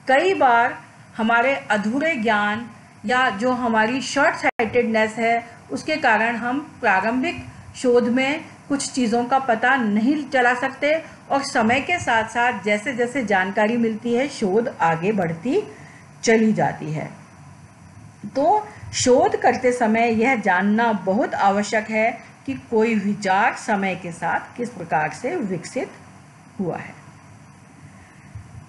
कई बार हमारे अधूरे ज्ञान या जो हमारी शॉर्ट साइटेडनेस है, उसके कारण हम प्रारंभिक शोध में कुछ चीज़ों का पता नहीं चला सकते, और समय के साथ साथ जैसे जैसे जानकारी मिलती है, शोध आगे बढ़ती चली जाती है। तो शोध करते समय यह जानना बहुत आवश्यक है कि कोई विचार समय के साथ किस प्रकार से विकसित हुआ है।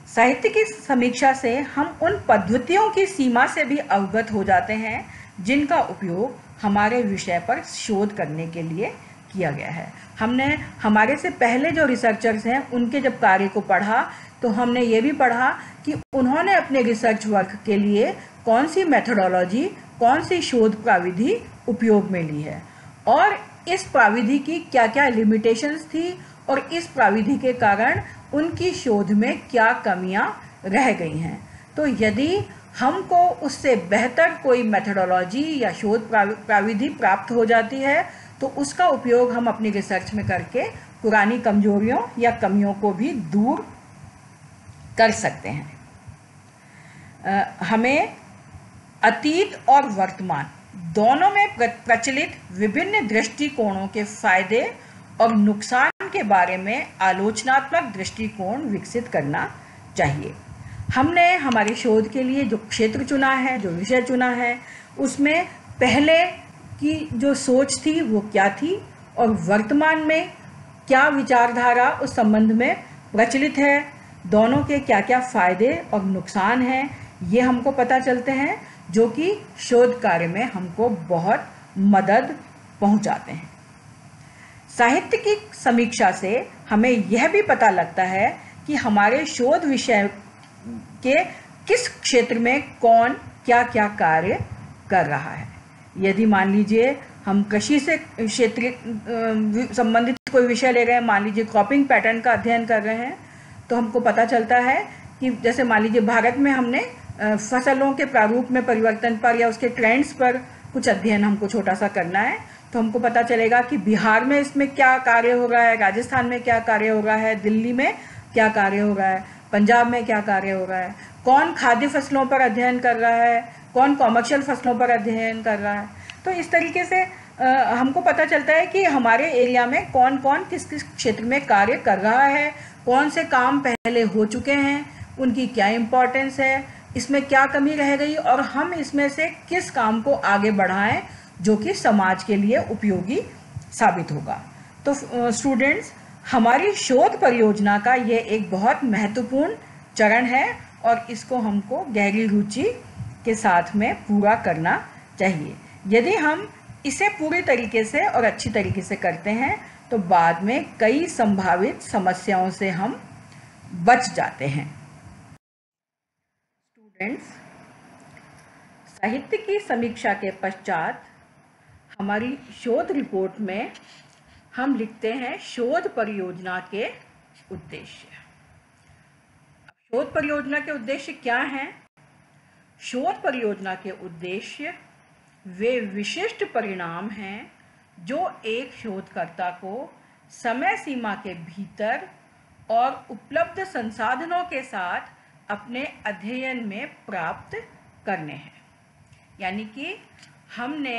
साहित्य की समीक्षा से हम उन पद्धतियों की सीमा से भी अवगत हो जाते हैं जिनका उपयोग हमारे विषय पर शोध करने के लिए किया गया है। हमने हमारे से पहले जो रिसर्चर्स हैं, उनके जब कार्य को पढ़ा तो हमने ये भी पढ़ा कि उन्होंने अपने रिसर्च वर्क के लिए कौन सी मेथोडोलॉजी, कौन सी शोध प्रविधि उपयोग में ली है, और इस प्रविधि की क्या क्या लिमिटेशंस थी, और इस प्रविधि के कारण उनकी शोध में क्या कमियां रह गई हैं। तो यदि हमको उससे बेहतर कोई मेथोडोलॉजी या शोध प्रविधि प्राप्त हो जाती है, तो उसका उपयोग हम अपनी रिसर्च में करके पुरानी कमजोरियों या कमियों को भी दूर कर सकते हैं। हमें अतीत और वर्तमान दोनों में प्रचलित विभिन्न दृष्टिकोणों के फायदे और नुकसान के बारे में आलोचनात्मक दृष्टिकोण विकसित करना चाहिए। हमने हमारे शोध के लिए जो क्षेत्र चुना है, जो विषय चुना है, उसमें पहले की जो सोच थी वो क्या थी, और वर्तमान में क्या विचारधारा उस संबंध में प्रचलित है, दोनों के क्या क्या फायदे और नुकसान हैं, ये हमको पता चलते हैं, जो कि शोध कार्य में हमको बहुत मदद पहुंचाते हैं। साहित्य की समीक्षा से हमें यह भी पता लगता है कि हमारे शोध विषय के किस क्षेत्र में कौन क्या क्या कार्य कर रहा है। यदि मान लीजिए हम कृषि से क्षेत्र संबंधित कोई विषय ले रहे हैं, मान लीजिए क्रॉपिंग पैटर्न का अध्ययन कर रहे हैं, तो हमको पता चलता है कि जैसे मान लीजिए भारत में हमने फसलों के प्रारूप में परिवर्तन पर या उसके ट्रेंड्स पर कुछ अध्ययन हमको छोटा सा करना है, तो हमको पता चलेगा कि बिहार में इसमें क्या कार्य हो रहा है, राजस्थान में क्या कार्य हो रहा है, दिल्ली में क्या कार्य हो रहा है, पंजाब में क्या कार्य हो रहा है, कौन खाद्य फसलों पर अध्ययन कर रहा है, कौन कॉमर्शियल फसलों पर अध्ययन कर रहा है। तो इस तरीके से हमको पता चलता है कि हमारे एरिया में कौन कौन किस किस क्षेत्र में कार्य कर रहा है, कौन से काम पहले हो चुके हैं, उनकी क्या इम्पोर्टेंस है, इसमें क्या कमी रह गई, और हम इसमें से किस काम को आगे बढ़ाएं जो कि समाज के लिए उपयोगी साबित होगा। तो स्टूडेंट्स, हमारी शोध परियोजना का ये एक बहुत महत्वपूर्ण चरण है, और इसको हमको गहरी रुचि के साथ में पूरा करना चाहिए। यदि हम इसे पूरी तरीके से और अच्छी तरीके से करते हैं, तो बाद में कई संभावित समस्याओं से हम बच जाते हैं। स्टूडेंट्स, साहित्य की समीक्षा के पश्चात हमारी शोध रिपोर्ट में हम लिखते हैं शोध परियोजना के उद्देश्य। शोध परियोजना के उद्देश्य क्या हैं? शोध परियोजना के उद्देश्य वे विशिष्ट परिणाम हैं जो एक शोधकर्ता को समय सीमा के भीतर और उपलब्ध संसाधनों के साथ अपने अध्ययन में प्राप्त करने हैं। यानी कि हमने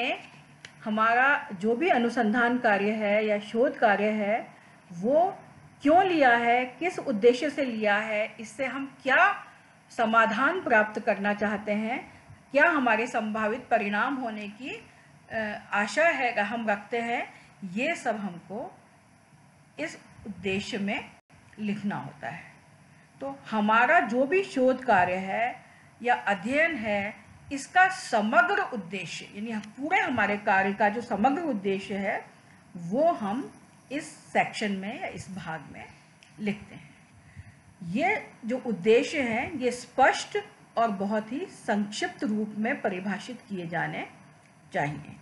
हमारा जो भी अनुसंधान कार्य है या शोध कार्य है वो क्यों लिया है, किस उद्देश्य से लिया है, इससे हम क्या समाधान प्राप्त करना चाहते हैं, क्या हमारे संभावित परिणाम होने की आशा है हम रखते हैं, ये सब हमको इस उद्देश्य में लिखना होता है। तो हमारा जो भी शोध कार्य है या अध्ययन है, इसका समग्र उद्देश्य यानी पूरे हमारे कार्य का जो समग्र उद्देश्य है वो हम इस सेक्शन में या इस भाग में लिखते हैं। ये जो उद्देश्य हैं ये स्पष्ट और बहुत ही संक्षिप्त रूप में परिभाषित किए जाने चाहिए।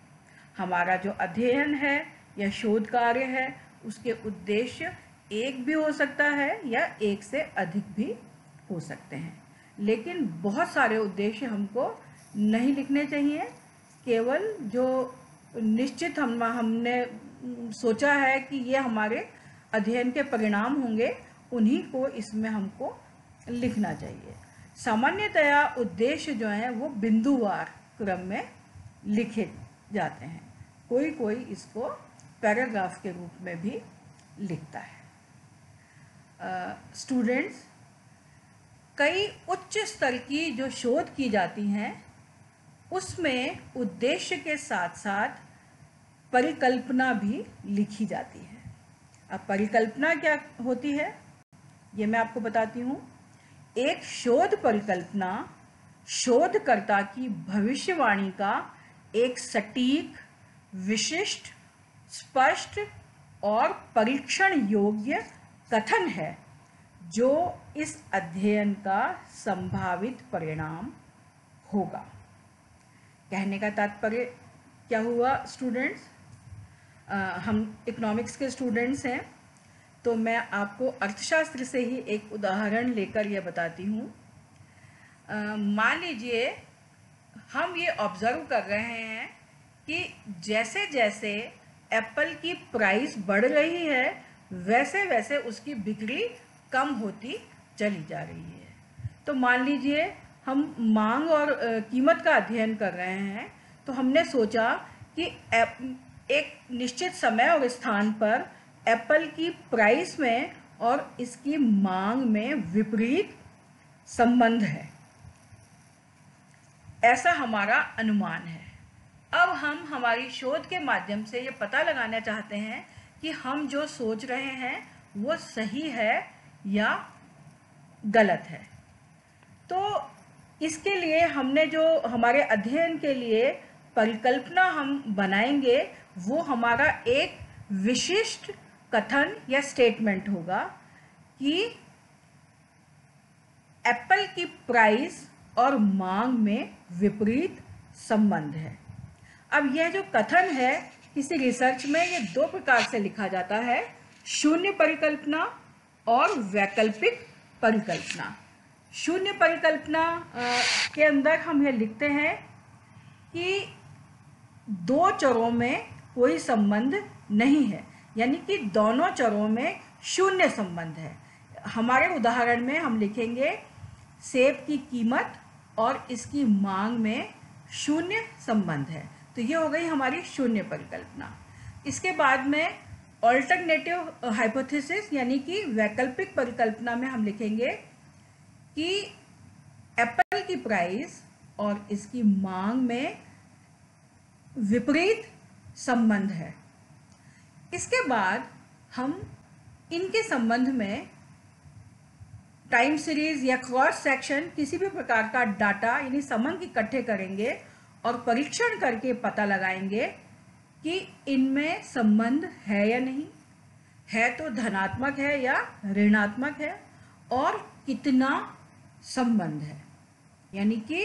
हमारा जो अध्ययन है या शोध कार्य है उसके उद्देश्य एक भी हो सकता है या एक से अधिक भी हो सकते हैं, लेकिन बहुत सारे उद्देश्य हमको नहीं लिखने चाहिए। केवल जो निश्चित हमने सोचा है कि ये हमारे अध्ययन के परिणाम होंगे उन्हीं को इसमें हमको लिखना चाहिए। सामान्यतया उद्देश्य जो हैं वो बिंदुवार क्रम में लिखे जाते हैं, कोई कोई इसको पैराग्राफ के रूप में भी लिखता है। स्टूडेंट्स, कई उच्च स्तर की जो शोध की जाती हैं उसमें उद्देश्य के साथ साथ परिकल्पना भी लिखी जाती है। अब परिकल्पना क्या होती है ये मैं आपको बताती हूँ। एक शोध परिकल्पना शोधकर्ता की भविष्यवाणी का एक सटीक, विशिष्ट, स्पष्ट और परीक्षण योग्य कथन है जो इस अध्ययन का संभावित परिणाम होगा। कहने का तात्पर्य क्या हुआ स्टूडेंट्स? हम इकोनॉमिक्स के स्टूडेंट्स हैं तो मैं आपको अर्थशास्त्र से ही एक उदाहरण लेकर यह बताती हूँ। मान लीजिए हम ये ऑब्जर्व कर रहे हैं कि जैसे जैसे एप्पल की प्राइस बढ़ रही है वैसे वैसे उसकी बिक्री कम होती चली जा रही है। तो मान लीजिए हम मांग और कीमत का अध्ययन कर रहे हैं तो हमने सोचा कि एक निश्चित समय और स्थान पर एप्पल की प्राइस में और इसकी मांग में विपरीत संबंध है, ऐसा हमारा अनुमान है। अब हम हमारी शोध के माध्यम से ये पता लगाना चाहते हैं कि हम जो सोच रहे हैं वो सही है या गलत है। तो इसके लिए हमने जो हमारे अध्ययन के लिए परिकल्पना हम बनाएंगे वो हमारा एक विशिष्ट कथन या स्टेटमेंट होगा कि एप्पल की प्राइस और मांग में विपरीत संबंध है। अब यह जो कथन है किसी रिसर्च में ये दो प्रकार से लिखा जाता है, शून्य परिकल्पना और वैकल्पिक परिकल्पना। शून्य परिकल्पना के अंदर हम ये लिखते हैं कि दो चरों में कोई संबंध नहीं है, यानी कि दोनों चरों में शून्य संबंध है। हमारे उदाहरण में हम लिखेंगे सेब की कीमत और इसकी मांग में शून्य संबंध है। तो ये हो गई हमारी शून्य परिकल्पना। इसके बाद में ऑल्टरनेटिव हाइपोथेसिस यानी कि वैकल्पिक परिकल्पना में हम लिखेंगे कि एप्पल की प्राइस और इसकी मांग में विपरीत संबंध है। इसके बाद हम इनके संबंध में टाइम सीरीज या क्रॉस सेक्शन किसी भी प्रकार का डाटा यानी संबंध इकट्ठे करेंगे और परीक्षण करके पता लगाएंगे कि इनमें संबंध है या नहीं है, तो धनात्मक है या ऋणात्मक है और कितना संबंध है, यानी कि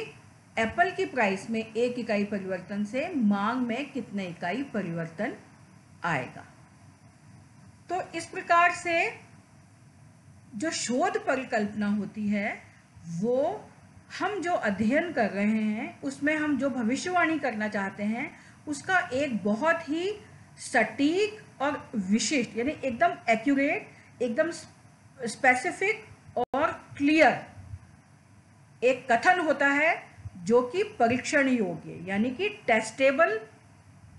एप्पल की प्राइस में 1 इकाई परिवर्तन से मांग में कितने इकाई परिवर्तन आएगा। तो इस प्रकार से जो शोध परिकल्पना होती है वो हम जो अध्ययन कर रहे हैं उसमें हम जो भविष्यवाणी करना चाहते हैं उसका एक बहुत ही सटीक और विशिष्ट यानी एकदम एक्यूरेट, एकदम स्पेसिफिक और क्लियर एक कथन होता है जो कि परीक्षण योग्य यानी कि टेस्टेबल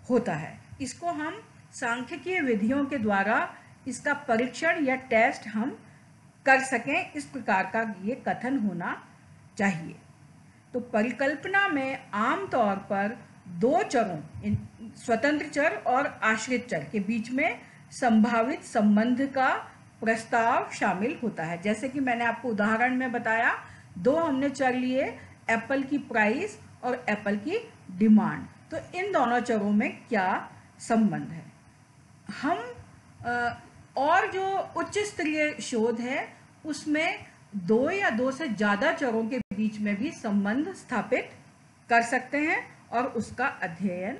होता है। इसको हम सांख्यिकीय विधियों के द्वारा इसका परीक्षण या टेस्ट हम कर सकें, इस प्रकार का ये कथन होना चाहिए। तो परिकल्पना में आमतौर पर दो चरों, स्वतंत्र चर और आश्रित चर के बीच में संभावित संबंध का प्रस्ताव शामिल होता है। जैसे कि मैंने आपको उदाहरण में बताया, दो हमने चर लिए, एप्पल की प्राइस और एप्पल की डिमांड। तो इन दोनों चरों में क्या संबंध है? हम और जो उच्च स्तरीय शोध है उसमें दो या दो से ज़्यादा चरों के बीच में भी संबंध स्थापित कर सकते हैं और उसका अध्ययन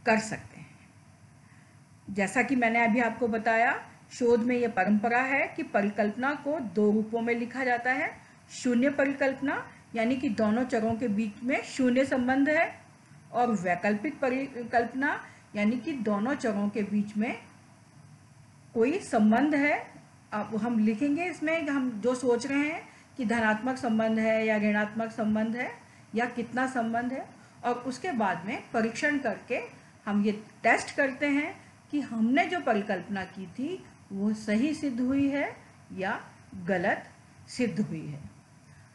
कर सकते हैं। जैसा कि मैंने अभी आपको बताया, शोध में यह परंपरा है कि परिकल्पना को दो रूपों में लिखा जाता है। शून्य परिकल्पना, यानी कि दोनों चरों के बीच में शून्य संबंध है, और वैकल्पिक परिकल्पना, यानी कि दोनों चरों के बीच में कोई संबंध है। अब हम लिखेंगे इसमें हम जो सोच रहे हैं कि धनात्मक संबंध है या ऋणात्मक संबंध है या कितना संबंध है, और उसके बाद में परीक्षण करके हम ये टेस्ट करते हैं कि हमने जो परिकल्पना की थी वो सही सिद्ध हुई है या गलत सिद्ध हुई है।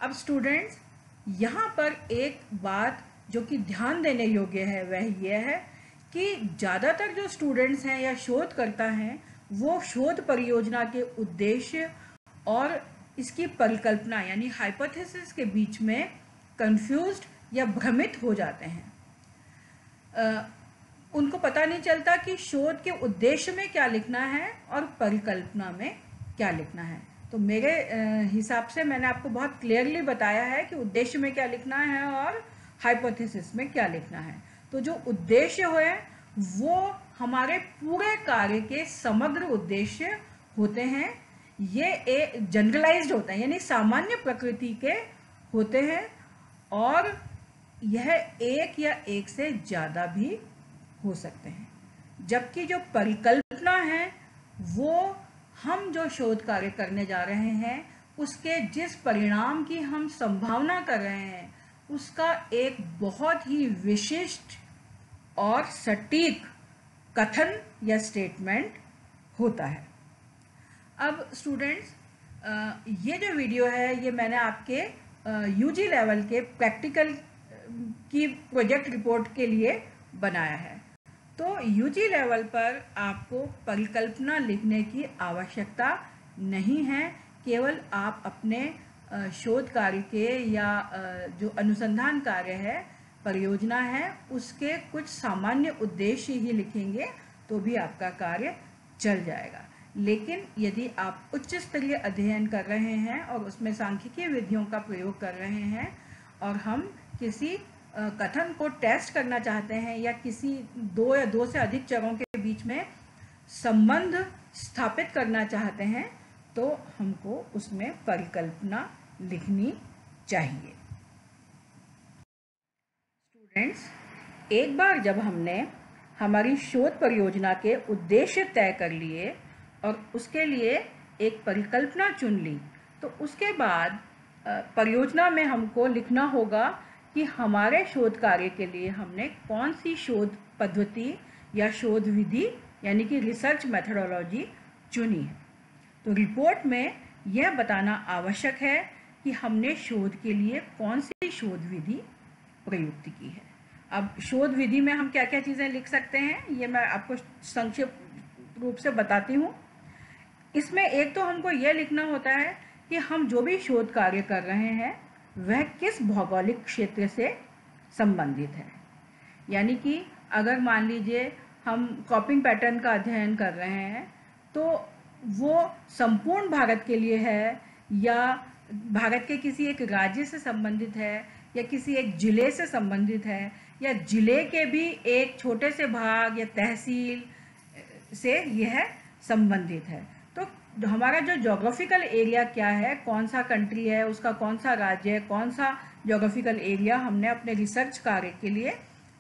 अब स्टूडेंट्स, यहाँ पर एक बात जो कि ध्यान देने योग्य है वह यह है कि ज़्यादातर जो स्टूडेंट्स हैं या शोधकर्ता हैं वो शोध परियोजना के उद्देश्य और इसकी परिकल्पना यानी हाइपोथेसिस के बीच में कंफ्यूज्ड या भ्रमित हो जाते हैं। उनको पता नहीं चलता कि शोध के उद्देश्य में क्या लिखना है और परिकल्पना में क्या लिखना है। तो मेरे हिसाब से मैंने आपको बहुत क्लियरली बताया है कि उद्देश्य में क्या लिखना है और हाइपोथेसिस में क्या लिखना है। तो जो उद्देश्य है वो हमारे पूरे कार्य के समग्र उद्देश्य होते हैं। ये एक जनरलाइज्ड होते हैं, यानी सामान्य प्रकृति के होते हैं, और यह एक या एक से ज़्यादा भी हो सकते हैं। जबकि जो परिकल्पना है वो हम जो शोध कार्य करने जा रहे हैं उसके जिस परिणाम की हम संभावना कर रहे हैं उसका एक बहुत ही विशिष्ट और सटीक कथन या स्टेटमेंट होता है। अब स्टूडेंट्स, ये जो वीडियो है ये मैंने आपके यूजी लेवल के प्रैक्टिकल की प्रोजेक्ट रिपोर्ट के लिए बनाया है। तो यूजी लेवल पर आपको परिकल्पना लिखने की आवश्यकता नहीं है, केवल आप अपने शोध कार्य के या जो अनुसंधान कार्य है, परियोजना है, उसके कुछ सामान्य उद्देश्य ही लिखेंगे तो भी आपका कार्य चल जाएगा। लेकिन यदि आप उच्च स्तरीय अध्ययन कर रहे हैं और उसमें सांख्यिकीय विधियों का प्रयोग कर रहे हैं और हम किसी कथन को टेस्ट करना चाहते हैं या किसी दो या दो से अधिक चरों के बीच में संबंध स्थापित करना चाहते हैं तो हमको उसमें परिकल्पना लिखनी चाहिए। स्टूडेंट्स, एक बार जब हमने हमारी शोध परियोजना के उद्देश्य तय कर लिए और उसके लिए एक परिकल्पना चुन ली, तो उसके बाद परियोजना में हमको लिखना होगा कि हमारे शोध कार्य के लिए हमने कौन सी शोध पद्धति या शोध विधि यानी कि रिसर्च मेथोडोलॉजी चुनी है। तो रिपोर्ट में यह बताना आवश्यक है कि हमने शोध के लिए कौन सी शोध विधि प्रयुक्त की है। अब शोध विधि में हम क्या क्या चीज़ें लिख सकते हैं ये मैं आपको संक्षिप्त रूप से बताती हूँ। इसमें एक तो हमको यह लिखना होता है कि हम जो भी शोध कार्य कर रहे हैं वह किस भौगोलिक क्षेत्र से संबंधित है। यानी कि अगर मान लीजिए हम क्रॉपिंग पैटर्न का अध्ययन कर रहे हैं तो वो संपूर्ण भारत के लिए है या भारत के किसी एक राज्य से संबंधित है या किसी एक जिले से संबंधित है या जिले के भी एक छोटे से भाग या तहसील से यह संबंधित है। तो हमारा जो ज्योग्राफिकल एरिया क्या है, कौन सा कंट्री है, उसका कौन सा राज्य है, कौन सा ज्योग्राफिकल एरिया हमने अपने रिसर्च कार्य के लिए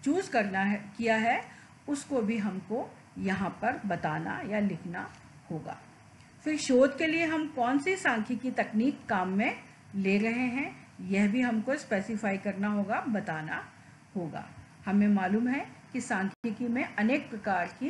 चूज़ करना है किया है, उसको भी हमको यहाँ पर बताना या लिखना होगा। फिर शोध के लिए हम कौन सी सांख्यिकी तकनीक काम में ले रहे हैं यह भी हमको स्पेसिफाई करना होगा, बताना होगा। हमें मालूम है कि सांख्यिकी में अनेक प्रकार की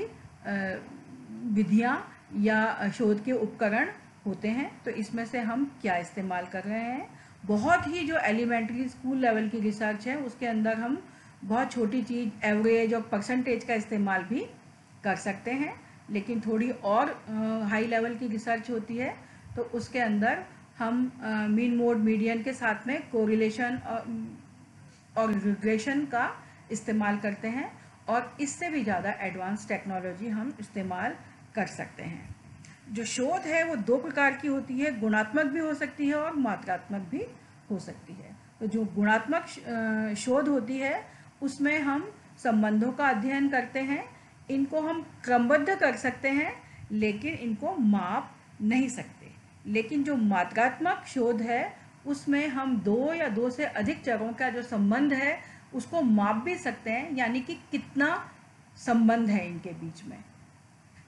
विधियां या शोध के उपकरण होते हैं। तो इसमें से हम क्या इस्तेमाल कर रहे हैं, बहुत ही जो एलिमेंट्री स्कूल लेवल की रिसर्च है उसके अंदर हम बहुत छोटी चीज़ एवरेज और परसेंटेज का इस्तेमाल भी कर सकते हैं, लेकिन थोड़ी और हाई लेवल की रिसर्च होती है तो उसके अंदर हम मीन मोड मीडियन के साथ में कोरिलेशन और रिग्रेशन का इस्तेमाल करते हैं, और इससे भी ज़्यादा एडवांस टेक्नोलॉजी हम इस्तेमाल कर सकते हैं। जो शोध है वो दो प्रकार की होती है, गुणात्मक भी हो सकती है और मात्रात्मक भी हो सकती है। तो जो गुणात्मक शोध होती है उसमें हम संबंधों का अध्ययन करते हैं, इनको हम क्रमबद्ध कर सकते हैं लेकिन इनको माप नहीं सकते। लेकिन जो मात्रात्मक शोध है उसमें हम दो या दो से अधिक चरों का जो संबंध है उसको माप भी सकते हैं, यानी कि कितना संबंध है इनके बीच में।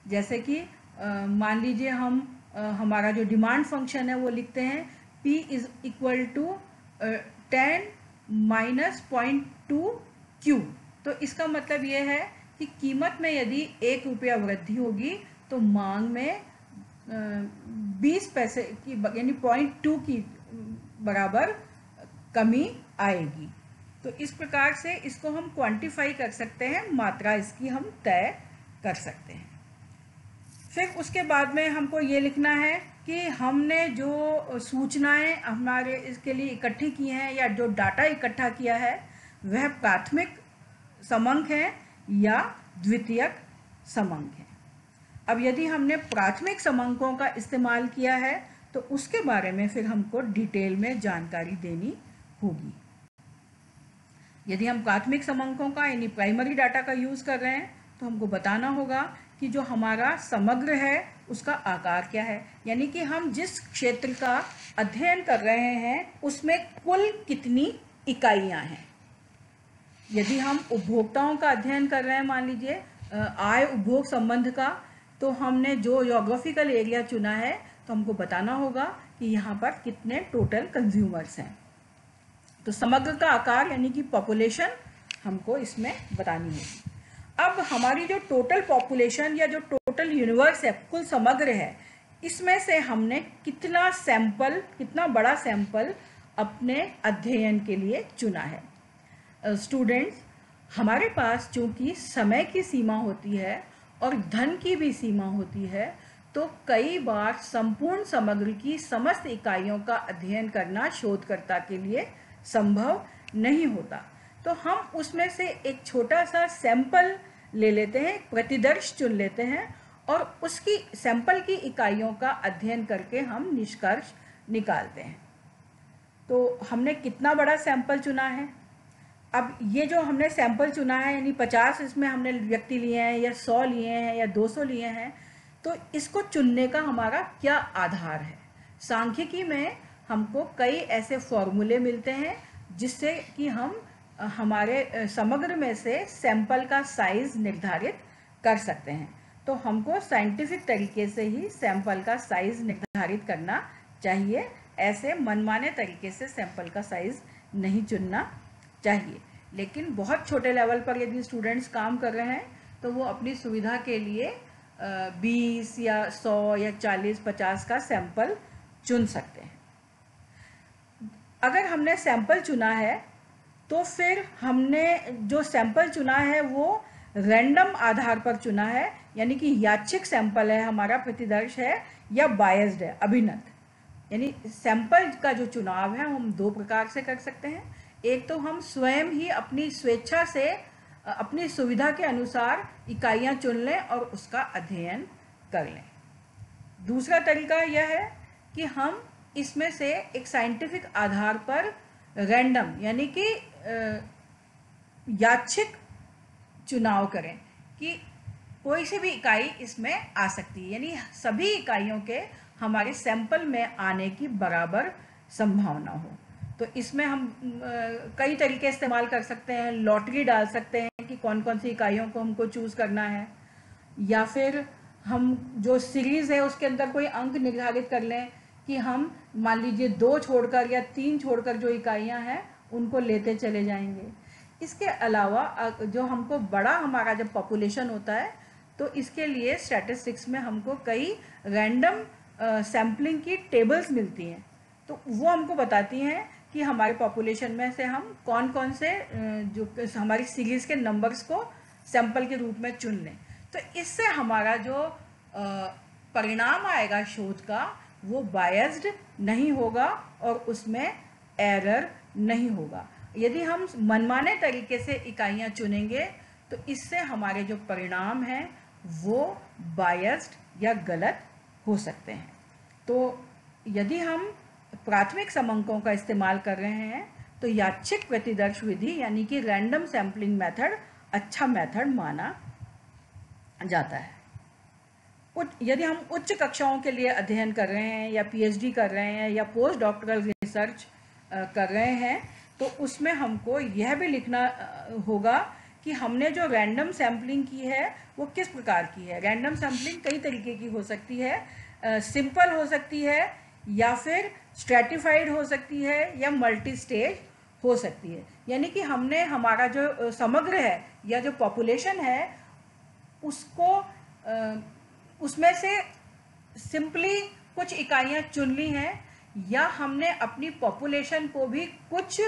जैसे कि मान लीजिए हम हमारा जो डिमांड फंक्शन है वो लिखते हैं P is equal to 10 minus 0.2 Q। तो इसका मतलब ये है कि कीमत में यदि 1 रुपया वृद्धि होगी तो मांग में 20 पैसे की यानी 0.2 की बराबर कमी आएगी। तो इस प्रकार से इसको हम क्वांटिफाई कर सकते हैं, मात्रा इसकी हम तय कर सकते हैं। फिर उसके बाद में हमको ये लिखना है कि हमने जो सूचनाएं हमारे इसके लिए इकट्ठी की हैं या जो डाटा इकट्ठा किया है वह प्राथमिक समंक है या द्वितीयक समंक है। अब यदि हमने प्राथमिक समंकों का इस्तेमाल किया है तो उसके बारे में फिर हमको डिटेल में जानकारी देनी होगी। यदि हम प्राथमिक समंकों का यानी प्राइमरी डाटा का यूज़ कर रहे हैं तो हमको बताना होगा कि जो हमारा समग्र है उसका आकार क्या है, यानी कि हम जिस क्षेत्र का अध्ययन कर रहे हैं उसमें कुल कितनी इकाइयां हैं। यदि हम उपभोक्ताओं का अध्ययन कर रहे हैं, मान लीजिए आय उपभोग संबंध का, तो हमने जो ज्योग्राफिकल एरिया चुना है तो हमको बताना होगा कि यहाँ पर कितने टोटल कंज्यूमर्स हैं। तो समग्र का आकार यानी कि पॉपुलेशन हमको इसमें बतानी होगी। अब हमारी जो टोटल पॉपुलेशन या जो टोटल यूनिवर्स है, कुल समग्र है, इसमें से हमने कितना सैंपल, कितना बड़ा सैंपल अपने अध्ययन के लिए चुना है। स्टूडेंट्स, हमारे पास चूँकि समय की सीमा होती है और धन की भी सीमा होती है, तो कई बार संपूर्ण समग्र की समस्त इकाइयों का अध्ययन करना शोधकर्ता के लिए संभव नहीं होता। तो हम उसमें से एक छोटा सा सैंपल ले लेते हैं, प्रतिदर्श चुन लेते हैं और उसकी सैंपल की इकाइयों का अध्ययन करके हम निष्कर्ष निकालते हैं। तो हमने कितना बड़ा सैंपल चुना है। अब ये जो हमने सैंपल चुना है यानी 50 इसमें हमने व्यक्ति लिए हैं या 100 लिए हैं या 200 लिए हैं, तो इसको चुनने का हमारा क्या आधार है। सांख्यिकी में हमको कई ऐसे फॉर्मूले मिलते हैं जिससे कि हम हमारे समग्र में से सैंपल का साइज़ निर्धारित कर सकते हैं। तो हमको साइंटिफिक तरीके से ही सैंपल का साइज़ निर्धारित करना चाहिए, ऐसे मनमाने तरीके से सैंपल का साइज़ नहीं चुनना चाहिए। लेकिन बहुत छोटे लेवल पर यदि स्टूडेंट्स काम कर रहे हैं तो वो अपनी सुविधा के लिए 20 या 100 या 40-50 का सैंपल चुन सकते हैं। अगर हमने सैंपल चुना है तो फिर हमने जो सैंपल चुना है वो रैंडम आधार पर चुना है, यानी कि यादृच्छिक सैंपल है हमारा, प्रतिदर्श है या बायस्ड है, अभिनत। यानी सैंपल का जो चुनाव है हम दो प्रकार से कर सकते हैं। एक तो हम स्वयं ही अपनी स्वेच्छा से अपनी सुविधा के अनुसार इकाइयां चुन लें और उसका अध्ययन कर लें। दूसरा तरीका यह है कि हम इसमें से एक साइंटिफिक आधार पर रैंडम यानी कि यादृच्छिक चुनाव करें कि कोई सी भी इकाई इसमें आ सकती है, यानी सभी इकाइयों के हमारे सैंपल में आने की बराबर संभावना हो। तो इसमें हम कई तरीके इस्तेमाल कर सकते हैं। लॉटरी डाल सकते हैं कि कौन कौन सी इकाइयों को हमको चूज़ करना है, या फिर हम जो सीरीज़ है उसके अंदर कोई अंक निर्धारित कर लें कि हम मान लीजिए 2 छोड़कर या 3 छोड़कर जो इकाइयां हैं उनको लेते चले जाएंगे। इसके अलावा जो हमको बड़ा हमारा जब पॉपुलेशन होता है तो इसके लिए स्टैटिस्टिक्स में हमको कई रैंडम सैम्पलिंग की टेबल्स मिलती हैं, तो वो हमको बताती हैं कि हमारे पॉपुलेशन में से हम कौन कौन से जो हमारी सीरीज़ के नंबर्स को सैंपल के रूप में चुन लें। तो इससे हमारा जो परिणाम आएगा शोध का वो बायस्ड नहीं होगा और उसमें एरर नहीं होगा। यदि हम मनमाने तरीके से इकाइयाँ चुनेंगे तो इससे हमारे जो परिणाम हैं वो बायस्ड या गलत हो सकते हैं। तो यदि हम प्राथमिक समंकों का इस्तेमाल कर रहे हैं तो यादृच्छिक प्रतिदर्श विधि यानी कि रैंडम सैम्पलिंग मेथड अच्छा मेथड माना जाता है। यदि हम उच्च कक्षाओं के लिए अध्ययन कर रहे हैं या पीएचडी कर रहे हैं या पोस्ट डॉक्टरल रिसर्च कर रहे हैं तो उसमें हमको यह भी लिखना होगा कि हमने जो रैंडम सैम्पलिंग की है वो किस प्रकार की है। रैंडम सैम्पलिंग कई तरीके की हो सकती है, सिंपल हो सकती है या फिर स्ट्रैटिफाइड हो सकती है या मल्टी स्टेज हो सकती है। यानी कि हमने हमारा जो समग्र है या जो पॉपुलेशन है उसको उसमें से सिंपली कुछ इकाइयाँ चुन ली हैं या हमने अपनी पॉपुलेशन को भी कुछ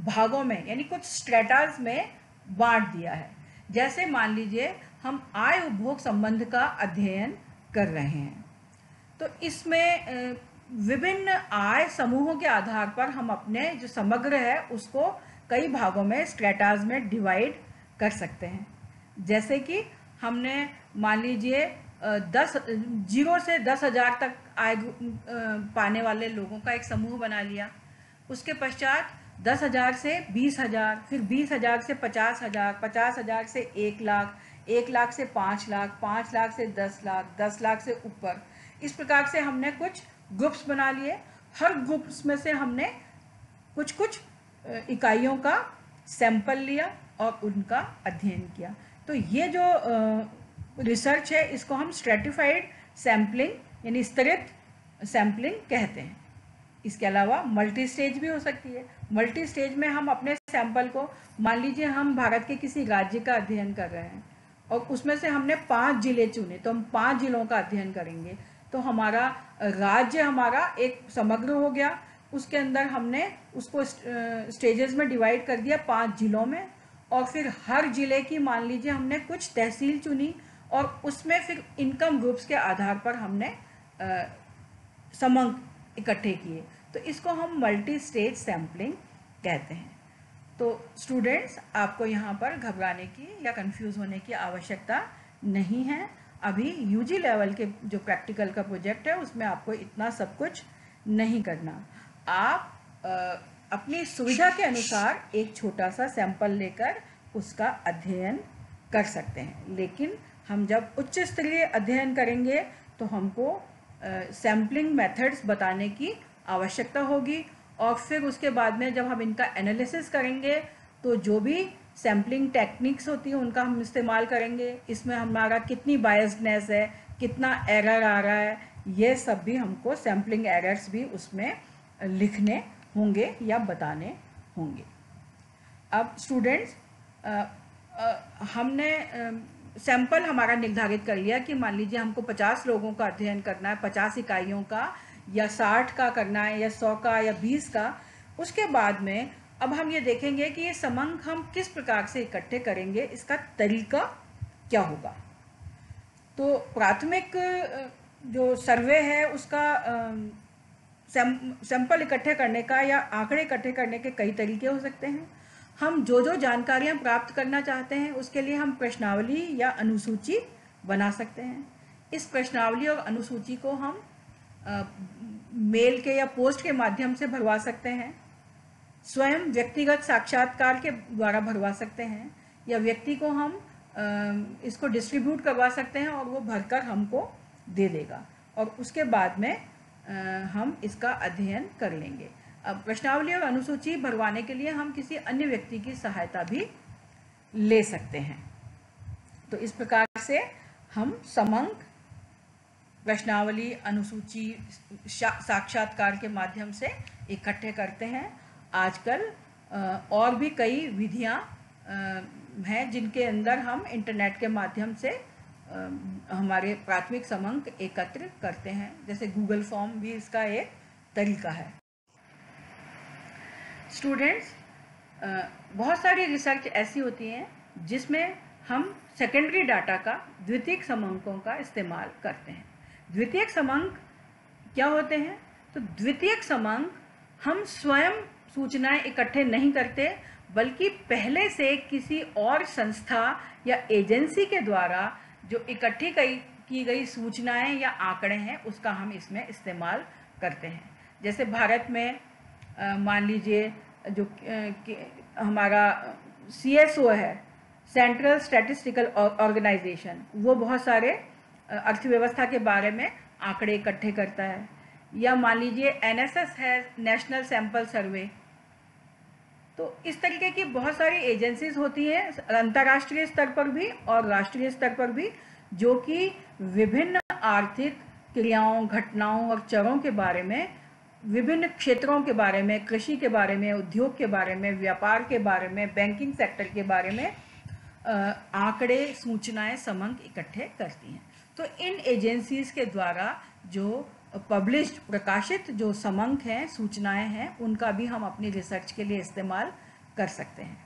भागों में यानी कुछ स्ट्रेटास में बांट दिया है। जैसे मान लीजिए हम आय उपभोग संबंध का अध्ययन कर रहे हैं तो इसमें विभिन्न आय समूहों के आधार पर हम अपने जो समग्र है उसको कई भागों में स्ट्रेटास में डिवाइड कर सकते हैं। जैसे कि हमने मान लीजिए 0 से 10,000 तक आय पाने वाले लोगों का एक समूह बना लिया, उसके पश्चात 10,000 से 20,000, फिर 20,000 से 50,000, 50,000 से 1 लाख, 1 लाख से 5 लाख, 5 लाख से 10 लाख, 10 लाख से ऊपर। इस प्रकार से हमने कुछ ग्रुप्स बना लिए। हर ग्रुप्स में से हमने कुछ कुछ इकाइयों का सैंपल लिया और उनका अध्ययन किया। तो ये जो रिसर्च है इसको हम स्ट्रैटिफाइड सैम्पलिंग यानी स्तरित सैम्पलिंग कहते हैं। इसके अलावा मल्टी स्टेज भी हो सकती है। मल्टी स्टेज में हम अपने सैंपल को, मान लीजिए हम भारत के किसी राज्य का अध्ययन कर रहे हैं और उसमें से हमने 5 जिले चुने तो हम 5 जिलों का अध्ययन करेंगे। तो हमारा राज्य हमारा एक समग्र हो गया, उसके अंदर हमने उसको स्टेजेस में डिवाइड कर दिया 5 जिलों में और फिर हर जिले की मान लीजिए हमने कुछ तहसील चुनी और उसमें फिर इनकम ग्रुप्स के आधार पर हमने समंक इकट्ठे किए। तो इसको हम मल्टी स्टेज सैम्पलिंग कहते हैं। तो स्टूडेंट्स आपको यहाँ पर घबराने की या कंफ्यूज होने की आवश्यकता नहीं है। अभी यूजी लेवल के जो प्रैक्टिकल का प्रोजेक्ट है उसमें आपको इतना सब कुछ नहीं करना। आप अपनी सुविधा के अनुसार एक छोटा सा सैंपल लेकर उसका अध्ययन कर सकते हैं, लेकिन हम जब उच्च स्तरीय अध्ययन करेंगे तो हमको सैम्पलिंग मेथड्स बताने की आवश्यकता होगी और फिर उसके बाद में जब हम इनका एनालिसिस करेंगे तो जो भी सैम्पलिंग टेक्निक्स होती हैं उनका हम इस्तेमाल करेंगे। इसमें हमारा कितनी बायस्डनेस है, कितना एरर आ रहा है, ये सब भी हमको सैम्पलिंग एरर्स भी उसमें लिखने होंगे या बताने होंगे। अब स्टूडेंट्स हमने सैंपल हमारा निर्धारित कर लिया कि मान लीजिए हमको 50 लोगों का अध्ययन करना है, 50 इकाइयों का या 60 का करना है या 100 का या 20 का। उसके बाद में अब हम ये देखेंगे कि ये समंक हम किस प्रकार से इकट्ठे करेंगे, इसका तरीका क्या होगा। तो प्राथमिक जो सर्वे है उसका सैंपल इकट्ठे करने का या आंकड़े इकट्ठे करने के कई तरीके हो सकते हैं। हम जो जानकारियां प्राप्त करना चाहते हैं उसके लिए हम प्रश्नावली या अनुसूची बना सकते हैं। इस प्रश्नावली और अनुसूची को हम मेल के या पोस्ट के माध्यम से भरवा सकते हैं, स्वयं व्यक्तिगत साक्षात्कार के द्वारा भरवा सकते हैं या व्यक्ति को हम इसको डिस्ट्रीब्यूट करवा सकते हैं और वो भरकर हमको दे देगा और उसके बाद में हम इसका अध्ययन कर लेंगे। अब प्रश्नावली और अनुसूची भरवाने के लिए हम किसी अन्य व्यक्ति की सहायता भी ले सकते हैं। तो इस प्रकार से हम समंक, प्रश्नावली, अनुसूची, साक्षात्कार के माध्यम से इकट्ठे करते हैं। आजकल और भी कई विधियां हैं जिनके अंदर हम इंटरनेट के माध्यम से हमारे प्राथमिक समंक एकत्र करते हैं। जैसे गूगल फॉर्म भी इसका एक तरीका है। स्टूडेंट्स, बहुत सारी रिसर्च ऐसी होती हैं जिसमें हम सेकेंडरी डाटा का, द्वितीयक समंकों का इस्तेमाल करते हैं। द्वितीयक समंक क्या होते हैं? तो द्वितीयक समंक हम स्वयं सूचनाएं इकट्ठे नहीं करते, बल्कि पहले से किसी और संस्था या एजेंसी के द्वारा जो इकट्ठी की गई सूचनाएं या आंकड़े हैं उसका हम इसमें इस्तेमाल करते हैं। जैसे भारत में मान लीजिए जो हमारा CSO है, सेंट्रल स्टैटिस्टिकल ऑर्गेनाइजेशन, वो बहुत सारे अर्थव्यवस्था के बारे में आंकड़े इकट्ठे करता है। या मान लीजिए NSS है, नेशनल सैंपल सर्वे। तो इस तरीके की बहुत सारी एजेंसीज होती हैं अंतर्राष्ट्रीय स्तर पर भी और राष्ट्रीय स्तर पर भी, जो कि विभिन्न आर्थिक क्रियाओं, घटनाओं और चरों के बारे में, विभिन्न क्षेत्रों के बारे में, कृषि के बारे में, उद्योग के बारे में, व्यापार के बारे में, बैंकिंग सेक्टर के बारे में आंकड़े, सूचनाएं, समंक इकट्ठे करती हैं। तो इन एजेंसीज के द्वारा जो पब्लिश्ड, प्रकाशित जो समंक हैं, सूचनाएं हैं, उनका भी हम अपनी रिसर्च के लिए इस्तेमाल कर सकते हैं।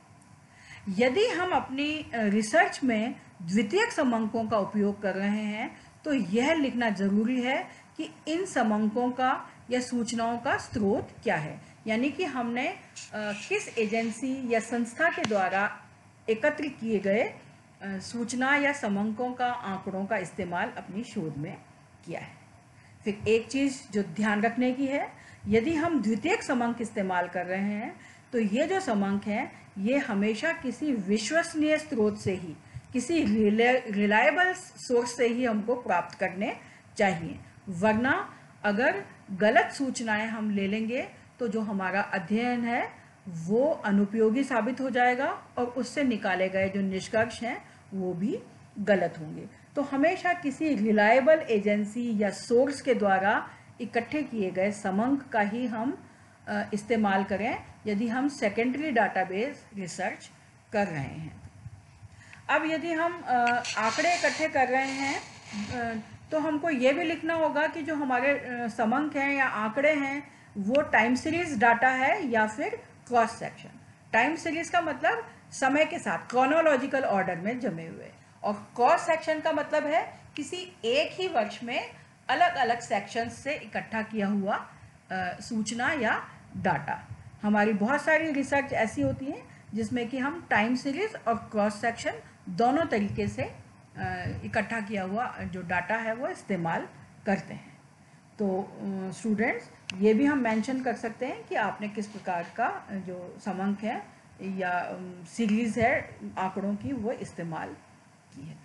यदि हम अपनी रिसर्च में द्वितीयक समंकों का उपयोग कर रहे हैं तो यह लिखना जरूरी है कि इन समंकों का या सूचनाओं का स्रोत क्या है, यानी कि हमने किस एजेंसी या संस्था के द्वारा एकत्र किए गए सूचना या समंकों का, आंकड़ों का इस्तेमाल अपनी शोध में किया है। फिर एक चीज़ जो ध्यान रखने की है, यदि हम द्वितीयक समंक इस्तेमाल कर रहे हैं तो ये जो समंक हैं ये हमेशा किसी विश्वसनीय स्रोत से ही, किसी रिलायबल सोर्स से ही हमको प्राप्त करने चाहिए, वरना अगर गलत सूचनाएं हम ले लेंगे तो जो हमारा अध्ययन है वो अनुपयोगी साबित हो जाएगा और उससे निकाले गए जो निष्कर्ष हैं वो भी गलत होंगे। तो हमेशा किसी रिलायबल एजेंसी या सोर्स के द्वारा इकट्ठे किए गए समंक का ही हम इस्तेमाल करें यदि हम सेकेंडरी डाटाबेस रिसर्च कर रहे हैं। अब यदि हम आंकड़े इकट्ठे कर रहे हैं तो हमको ये भी लिखना होगा कि जो हमारे समंक हैं या आंकड़े हैं वो टाइम सीरीज डाटा है या फिर क्रॉस सेक्शन। टाइम सीरीज का मतलब समय के साथ क्रोनोलॉजिकल ऑर्डर में जमे हुए, और क्रॉस सेक्शन का मतलब है किसी एक ही वर्ष में अलग अलग सेक्शंस से इकट्ठा किया हुआ सूचना या डाटा। हमारी बहुत सारी रिसर्च ऐसी होती हैं जिसमें कि हम टाइम सीरीज और क्रॉस सेक्शन दोनों तरीके से इकट्ठा किया हुआ जो डाटा है वो इस्तेमाल करते हैं। तो स्टूडेंट्स, ये भी हम मेंशन कर सकते हैं कि आपने किस प्रकार का जो समंक है या सीरीज है आंकड़ों की वो इस्तेमाल की है।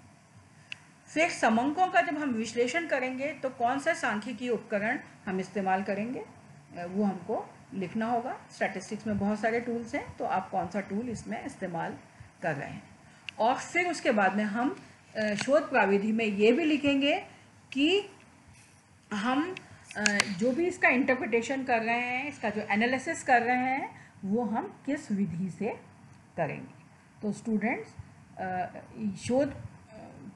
फिर समंकों का जब हम विश्लेषण करेंगे तो कौन सा सांख्यिकीय उपकरण हम इस्तेमाल करेंगे वो हमको लिखना होगा। स्टैटिस्टिक्स में बहुत सारे टूल्स हैं, तो आप कौन सा टूल इसमें इस्तेमाल कर रहे हैं। और फिर उसके बाद में हम शोध प्राविधि में ये भी लिखेंगे कि हम जो भी इसका इंटरप्रिटेशन कर रहे हैं, इसका जो एनालिसिस कर रहे हैं, वो हम किस विधि से करेंगे। तो स्टूडेंट्स, शोध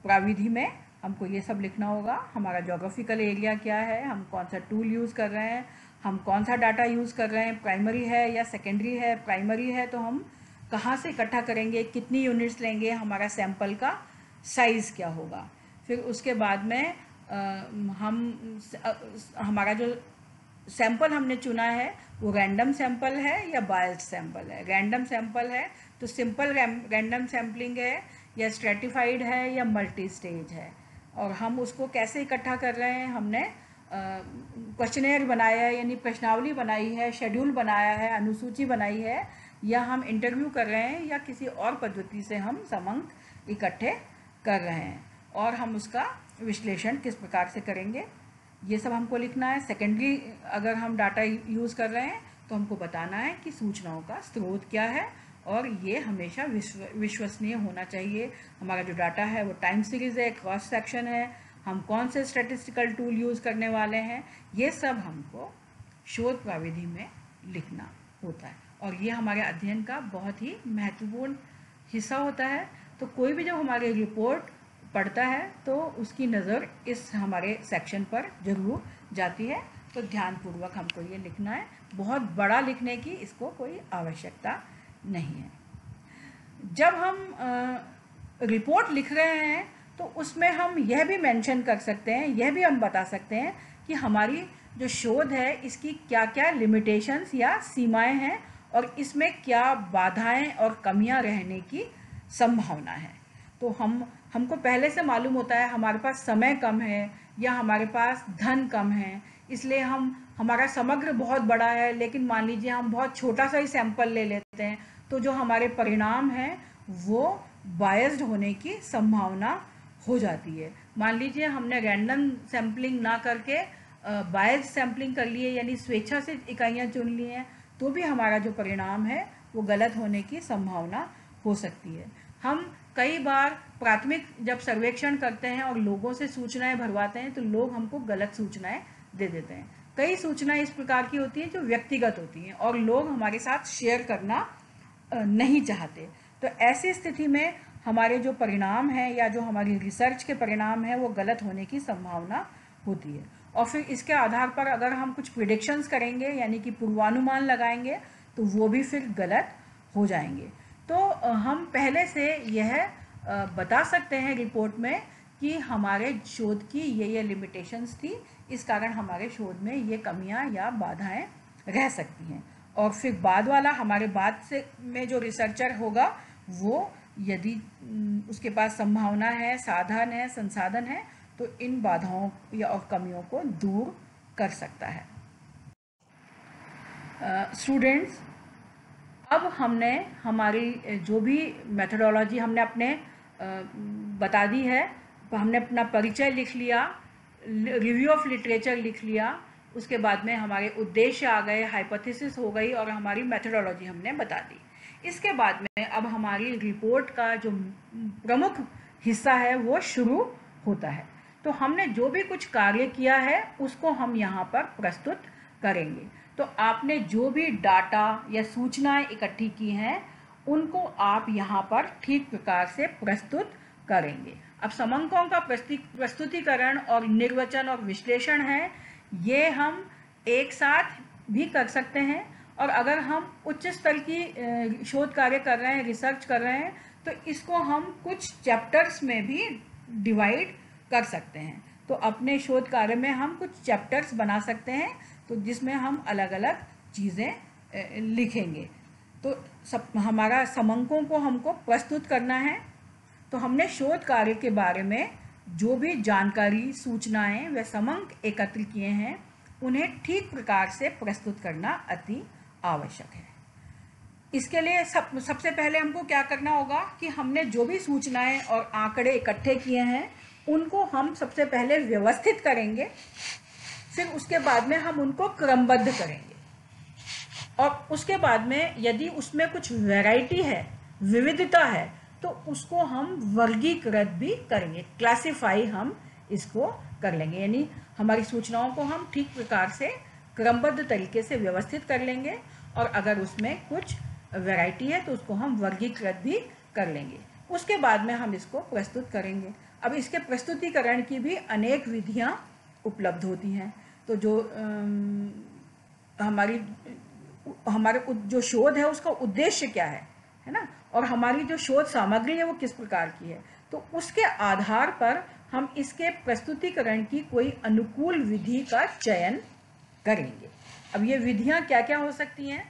प्राविधि में हमको ये सब लिखना होगा। हमारा ज्योग्राफिकल एरिया क्या है, हम कौन सा टूल यूज़ कर रहे हैं, हम कौन सा डाटा यूज़ कर रहे हैं, प्राइमरी है या सेकेंडरी है। प्राइमरी है तो हम कहाँ से इकट्ठा करेंगे, कितनी यूनिट्स लेंगे, हमारा सैंपल का साइज़ क्या होगा। फिर उसके बाद में हमारा जो सैंपल हमने चुना है वो रैंडम सैंपल है या बायस्ड सैंपल है। रैंडम सैंपल है तो सिंपल रैंडम सैम्पलिंग है या स्ट्रेटिफाइड है या मल्टी स्टेज है। और हम उसको कैसे इकट्ठा कर रहे हैं, हमने क्वेश्चनेयर बनाया है, यानी प्रश्नावली बनाई है, शेड्यूल बनाया है, अनुसूची बनाई है, या हम इंटरव्यू कर रहे हैं या किसी और पद्धति से हम समंक इकट्ठे कर रहे हैं और हम उसका विश्लेषण किस प्रकार से करेंगे, ये सब हमको लिखना है। सेकेंडरी अगर हम डाटा यूज़ कर रहे हैं तो हमको बताना है कि सूचनाओं का स्रोत क्या है और ये हमेशा विश्वसनीय होना चाहिए। हमारा जो डाटा है वो टाइम सीरीज़ है, क्रॉस सेक्शन है, हम कौन से स्टैटिस्टिकल टूल यूज़ करने वाले हैं, ये सब हमको शोध प्राविधि में लिखना होता है। और ये हमारे अध्ययन का बहुत ही महत्वपूर्ण हिस्सा होता है, तो कोई भी जब हमारी रिपोर्ट पढ़ता है तो उसकी नज़र इस हमारे सेक्शन पर ज़रूर जाती है। तो ध्यानपूर्वक हमको ये लिखना है, बहुत बड़ा लिखने की इसको कोई आवश्यकता नहीं है। जब हम रिपोर्ट लिख रहे हैं तो उसमें हम यह भी मेंशन कर सकते हैं, यह भी हम बता सकते हैं कि हमारी जो शोध है इसकी क्या क्या लिमिटेशंस या सीमाएं हैं और इसमें क्या बाधाएं और कमियां रहने की संभावना है। तो हमको पहले से मालूम होता है हमारे पास समय कम है या हमारे पास धन कम है, इसलिए हमारा समग्र बहुत बड़ा है, लेकिन मान लीजिए हम बहुत छोटा सा ही सैंपल ले लेते हैं, तो जो हमारे परिणाम हैं वो बायस्ड होने की संभावना हो जाती है। मान लीजिए हमने रैंडम सैम्पलिंग ना करके बायस्ड सैम्पलिंग कर लिए, यानी स्वेच्छा से इकाइयाँ चुन ली हैं, तो भी हमारा जो परिणाम है वो गलत होने की संभावना हो सकती है। हम कई बार प्राथमिक जब सर्वेक्षण करते हैं और लोगों से सूचनाएं भरवाते हैं तो लोग हमको गलत सूचनाएं दे देते हैं। कई सूचनाएं इस प्रकार की होती हैं जो व्यक्तिगत होती हैं और लोग हमारे साथ शेयर करना नहीं चाहते। तो ऐसी स्थिति में हमारे जो परिणाम हैं या जो हमारी रिसर्च के परिणाम हैं वो गलत होने की संभावना होती है। और फिर इसके आधार पर अगर हम कुछ प्रिडिक्शंस करेंगे यानी कि पूर्वानुमान लगाएंगे तो वो भी फिर गलत हो जाएंगे। तो हम पहले से यह बता सकते हैं रिपोर्ट में कि हमारे शोध की ये लिमिटेशंस थी, इस कारण हमारे शोध में ये कमियां या बाधाएं रह सकती हैं। और फिर बाद वाला हमारे बाद से में जो रिसर्चर होगा वो यदि उसके पास संभावना है, साधन है, संसाधन है, तो इन बाधाओं या और कमियों को दूर कर सकता है। स्टूडेंट्स, अब हमने हमारी जो भी मेथोडोलॉजी हमने अपने बता दी है, हमने अपना परिचय लिख लिया, रिव्यू ऑफ लिटरेचर लिख लिया, उसके बाद में हमारे उद्देश्य आ गए, हाइपोथेसिस हो गई और हमारी मेथोडोलॉजी हमने बता दी। इसके बाद में अब हमारी रिपोर्ट का जो प्रमुख हिस्सा है वो शुरू होता है। तो हमने जो भी कुछ कार्य किया है उसको हम यहाँ पर प्रस्तुत करेंगे। तो आपने जो भी डाटा या सूचनाएं इकट्ठी की हैं उनको आप यहाँ पर ठीक प्रकार से प्रस्तुत करेंगे। अब समंकों का प्रस्तुतिकरण और निर्वचन और विश्लेषण है, ये हम एक साथ भी कर सकते हैं, और अगर हम उच्च स्तर की शोध कार्य कर रहे हैं, रिसर्च कर रहे हैं, तो इसको हम कुछ चैप्टर्स में भी डिवाइड कर सकते हैं। तो अपने शोध कार्य में हम कुछ चैप्टर्स बना सकते हैं, तो जिसमें हम अलग अलग चीज़ें लिखेंगे। तो हमारा समंकों को हमको प्रस्तुत करना है, तो हमने शोध कार्य के बारे में जो भी जानकारी, सूचनाएं व समंक एकत्र किए हैं उन्हें ठीक प्रकार से प्रस्तुत करना अति आवश्यक है। इसके लिए सबसे पहले हमको क्या करना होगा कि हमने जो भी सूचनाएं और आंकड़े इकट्ठे किए हैं उनको हम सबसे पहले व्यवस्थित करेंगे, फिर उसके बाद में हम उनको क्रमबद्ध करेंगे, और उसके बाद में यदि उसमें कुछ वैरायटी है, विविधता है, तो उसको हम वर्गीकृत भी करेंगे, क्लासिफाई हम इसको कर लेंगे। यानी हमारी सूचनाओं को हम ठीक प्रकार से क्रमबद्ध तरीके से व्यवस्थित कर लेंगे, और अगर उसमें कुछ वैरायटी है तो उसको हम वर्गीकृत भी कर लेंगे। उसके बाद में हम इसको प्रस्तुत करेंगे। अब इसके प्रस्तुतिकरण की भी अनेक विधियां उपलब्ध होती हैं। तो जो हमारे जो शोध है उसका उद्देश्य क्या है ना, और हमारी जो शोध सामग्री है वो किस प्रकार की है, तो उसके आधार पर हम इसके प्रस्तुतिकरण की कोई अनुकूल विधि का चयन करेंगे। अब ये विधियां क्या क्या हो सकती हैं?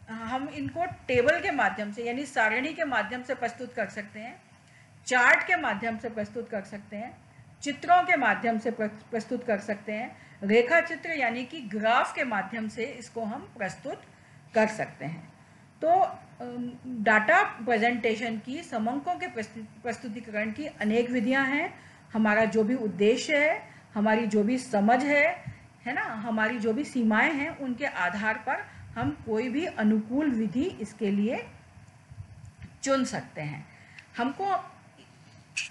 हम इनको टेबल के माध्यम से यानी सारणी के माध्यम से प्रस्तुत कर सकते हैं, चार्ट के माध्यम से प्रस्तुत कर सकते हैं, चित्रों के माध्यम से प्रस्तुत कर सकते हैं, रेखा चित्र यानी कि ग्राफ के माध्यम से इसको हम प्रस्तुत कर सकते हैं। तो डाटा प्रेजेंटेशन की, समंकों के प्रस्तुतिकरण की अनेक विधियां हैं। हमारा जो भी उद्देश्य है, हमारी जो भी समझ है ना, हमारी जो भी सीमाएं हैं, उनके आधार पर हम कोई भी अनुकूल विधि इसके लिए चुन सकते हैं। हमको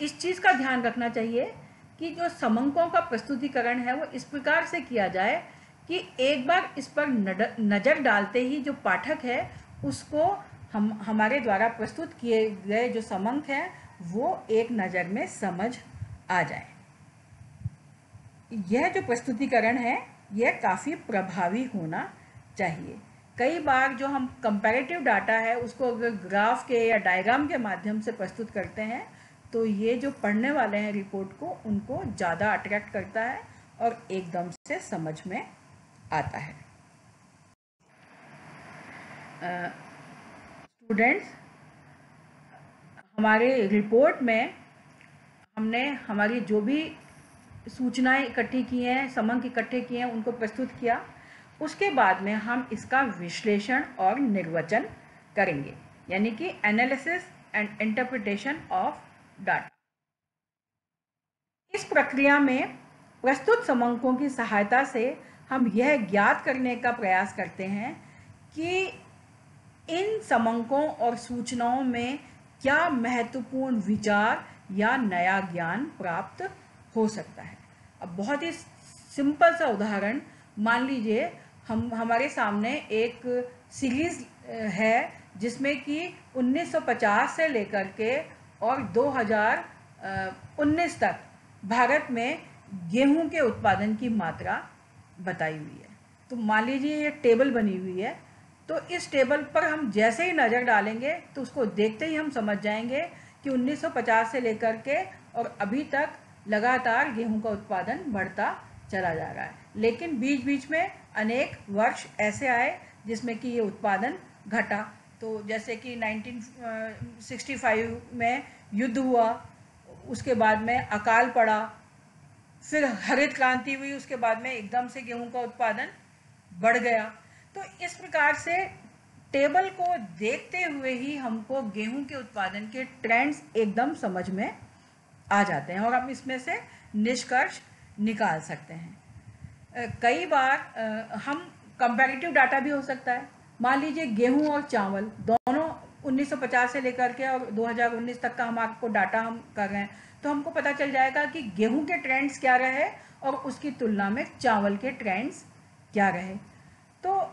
इस चीज़ का ध्यान रखना चाहिए कि जो समंकों का प्रस्तुतिकरण है वो इस प्रकार से किया जाए कि एक बार इस पर नज़र डालते ही जो पाठक है उसको हमारे द्वारा प्रस्तुत किए गए जो समंक हैं वो एक नज़र में समझ आ जाए। यह जो प्रस्तुतिकरण है यह काफ़ी प्रभावी होना चाहिए। कई बार जो हम कंपैरेटिव डाटा है उसको अगर ग्राफ के या डायग्राम के माध्यम से प्रस्तुत करते हैं तो ये जो पढ़ने वाले हैं रिपोर्ट को उनको ज़्यादा अट्रैक्ट करता है और एकदम से समझ में आता है। स्टूडेंट्स, हमारे रिपोर्ट में हमने हमारी जो भी सूचनाएं इकट्ठी की हैं, समंक इकट्ठे किए हैं, उनको प्रस्तुत किया। उसके बाद में हम इसका विश्लेषण और निर्वचन करेंगे, यानी कि analysis and interpretation of data. इस प्रक्रिया में प्रस्तुत समंकों की सहायता से हम यह ज्ञात करने का प्रयास करते हैं कि इन समंकों और सूचनाओं में क्या महत्वपूर्ण विचार या नया ज्ञान प्राप्त हो सकता है। अब बहुत ही सिंपल सा उदाहरण मान लीजिए, हमारे सामने एक सीरीज़ है जिसमें कि 1950 से लेकर के और 2019 तक भारत में गेहूं के उत्पादन की मात्रा बताई हुई है। तो मान लीजिए ये टेबल बनी हुई है, तो इस टेबल पर हम जैसे ही नज़र डालेंगे तो उसको देखते ही हम समझ जाएंगे कि 1950 से लेकर के और अभी तक लगातार गेहूं का उत्पादन बढ़ता चला जा रहा है। लेकिन बीच बीच में अनेक वर्ष ऐसे आए जिसमें कि ये उत्पादन घटा। तो जैसे कि 1965 में युद्ध हुआ, उसके बाद में अकाल पड़ा, फिर हरित क्रांति हुई, उसके बाद में एकदम से गेहूं का उत्पादन बढ़ गया। तो इस प्रकार से टेबल को देखते हुए ही हमको गेहूं के उत्पादन के ट्रेंड्स एकदम समझ में आ जाते हैं और हम इसमें से निष्कर्ष निकाल सकते हैं। कई बार हम कंपैरेटिव डाटा भी हो सकता है। मान लीजिए गेहूं और चावल दोनों 1950 से लेकर के और 2019 तक का हम आपको डाटा हम कर रहे हैं, तो हमको पता चल जाएगा कि गेहूं के ट्रेंड्स क्या रहे और उसकी तुलना में चावल के ट्रेंड्स क्या रहे। तो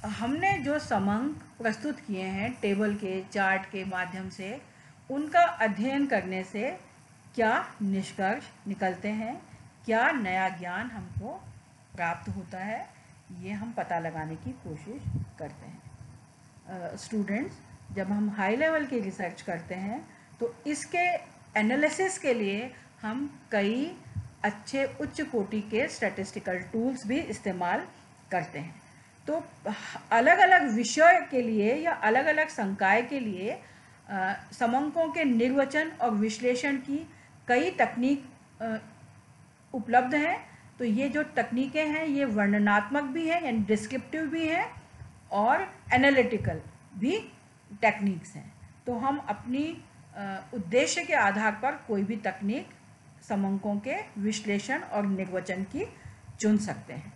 हमने जो समंक प्रस्तुत किए हैं टेबल के, चार्ट के माध्यम से, उनका अध्ययन करने से क्या निष्कर्ष निकलते हैं, क्या नया ज्ञान हमको प्राप्त होता है, ये हम पता लगाने की कोशिश करते हैं। स्टूडेंट्स, जब हम हाई लेवल की रिसर्च करते हैं तो इसके एनालिसिस के लिए हम कई अच्छे उच्च कोटि के स्टैटिस्टिकल टूल्स भी इस्तेमाल करते हैं। तो अलग अलग विषय के लिए या अलग अलग संकाय के लिए समंकों के निर्वचन और विश्लेषण की कई तकनीक उपलब्ध हैं। तो ये जो तकनीकें हैं ये वर्णनात्मक भी हैं यानी डिस्क्रिप्टिव भी हैं और एनालिटिकल भी टेक्निक्स हैं। तो हम अपनी उद्देश्य के आधार पर कोई भी तकनीक समंकों के विश्लेषण और निर्वचन की चुन सकते हैं।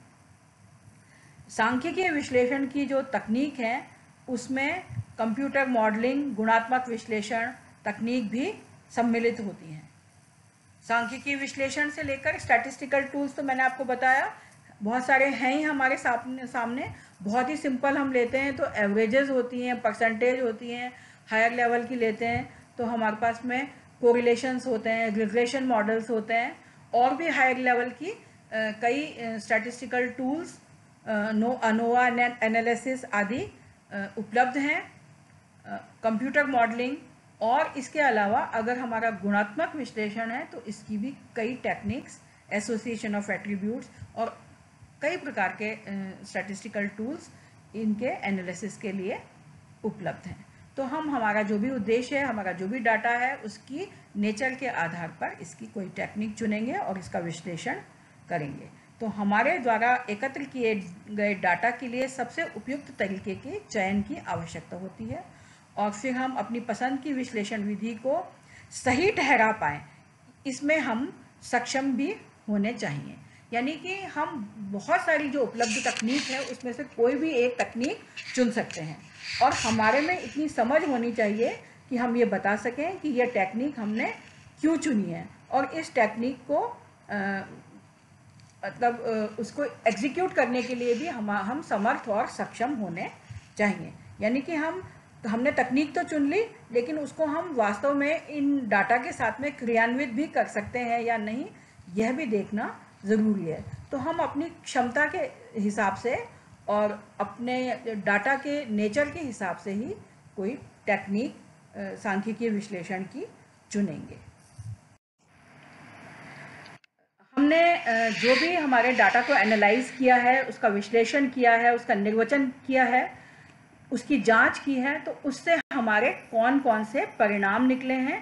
सांख्यिकीय विश्लेषण की जो तकनीक है उसमें कंप्यूटर मॉडलिंग, गुणात्मक विश्लेषण तकनीक भी सम्मिलित होती हैं। सांख्यिकीय विश्लेषण से लेकर स्टैटिस्टिकल टूल्स तो मैंने आपको बताया बहुत सारे हैं ही हमारे सामने। बहुत ही सिंपल हम लेते हैं तो एवरेजेस होती हैं, परसेंटेज होती हैं। हायर लेवल की लेते हैं तो हमारे पास में कोरिलेशंस होते हैं, रिग्रेशन मॉडल्स होते हैं। और भी हायर लेवल की कई स्टैटिस्टिकल टूल्स, अनोवा एनालिसिस आदि उपलब्ध हैं। कंप्यूटर मॉडलिंग और इसके अलावा अगर हमारा गुणात्मक विश्लेषण है तो इसकी भी कई टेक्निक्स, एसोसिएशन ऑफ एट्रीब्यूट्स और कई प्रकार के स्टैटिस्टिकल टूल्स इनके एनालिसिस के लिए उपलब्ध हैं। तो हम हमारा जो भी उद्देश्य है, हमारा जो भी डाटा है, उसकी नेचर के आधार पर इसकी कोई टेक्निक चुनेंगे और इसका विश्लेषण करेंगे। तो हमारे द्वारा एकत्र किए गए डाटा के लिए सबसे उपयुक्त तरीके के चयन की आवश्यकता होती है और फिर हम अपनी पसंद की विश्लेषण विधि को सही ठहरा पाएँ, इसमें हम सक्षम भी होने चाहिए। यानी कि हम बहुत सारी जो उपलब्ध तकनीक है उसमें से कोई भी एक तकनीक चुन सकते हैं और हमारे में इतनी समझ होनी चाहिए कि हम ये बता सकें कि यह टेक्निक हमने क्यों चुनी है और इस टेक्निक को उसको एग्जीक्यूट करने के लिए भी हम समर्थ और सक्षम होने चाहिए। यानी कि हमने तकनीक तो चुन ली, लेकिन उसको हम वास्तव में इन डाटा के साथ में क्रियान्वित भी कर सकते हैं या नहीं, यह भी देखना ज़रूरी है। तो हम अपनी क्षमता के हिसाब से और अपने डाटा के नेचर के हिसाब से ही कोई टेक्निक सांख्यिकीय विश्लेषण की चुनेंगे। हमने जो भी हमारे डाटा को एनालाइज किया है, उसका विश्लेषण किया है, उसका निर्वचन किया है, उसकी जांच की है, तो उससे हमारे कौन कौन से परिणाम निकले हैं,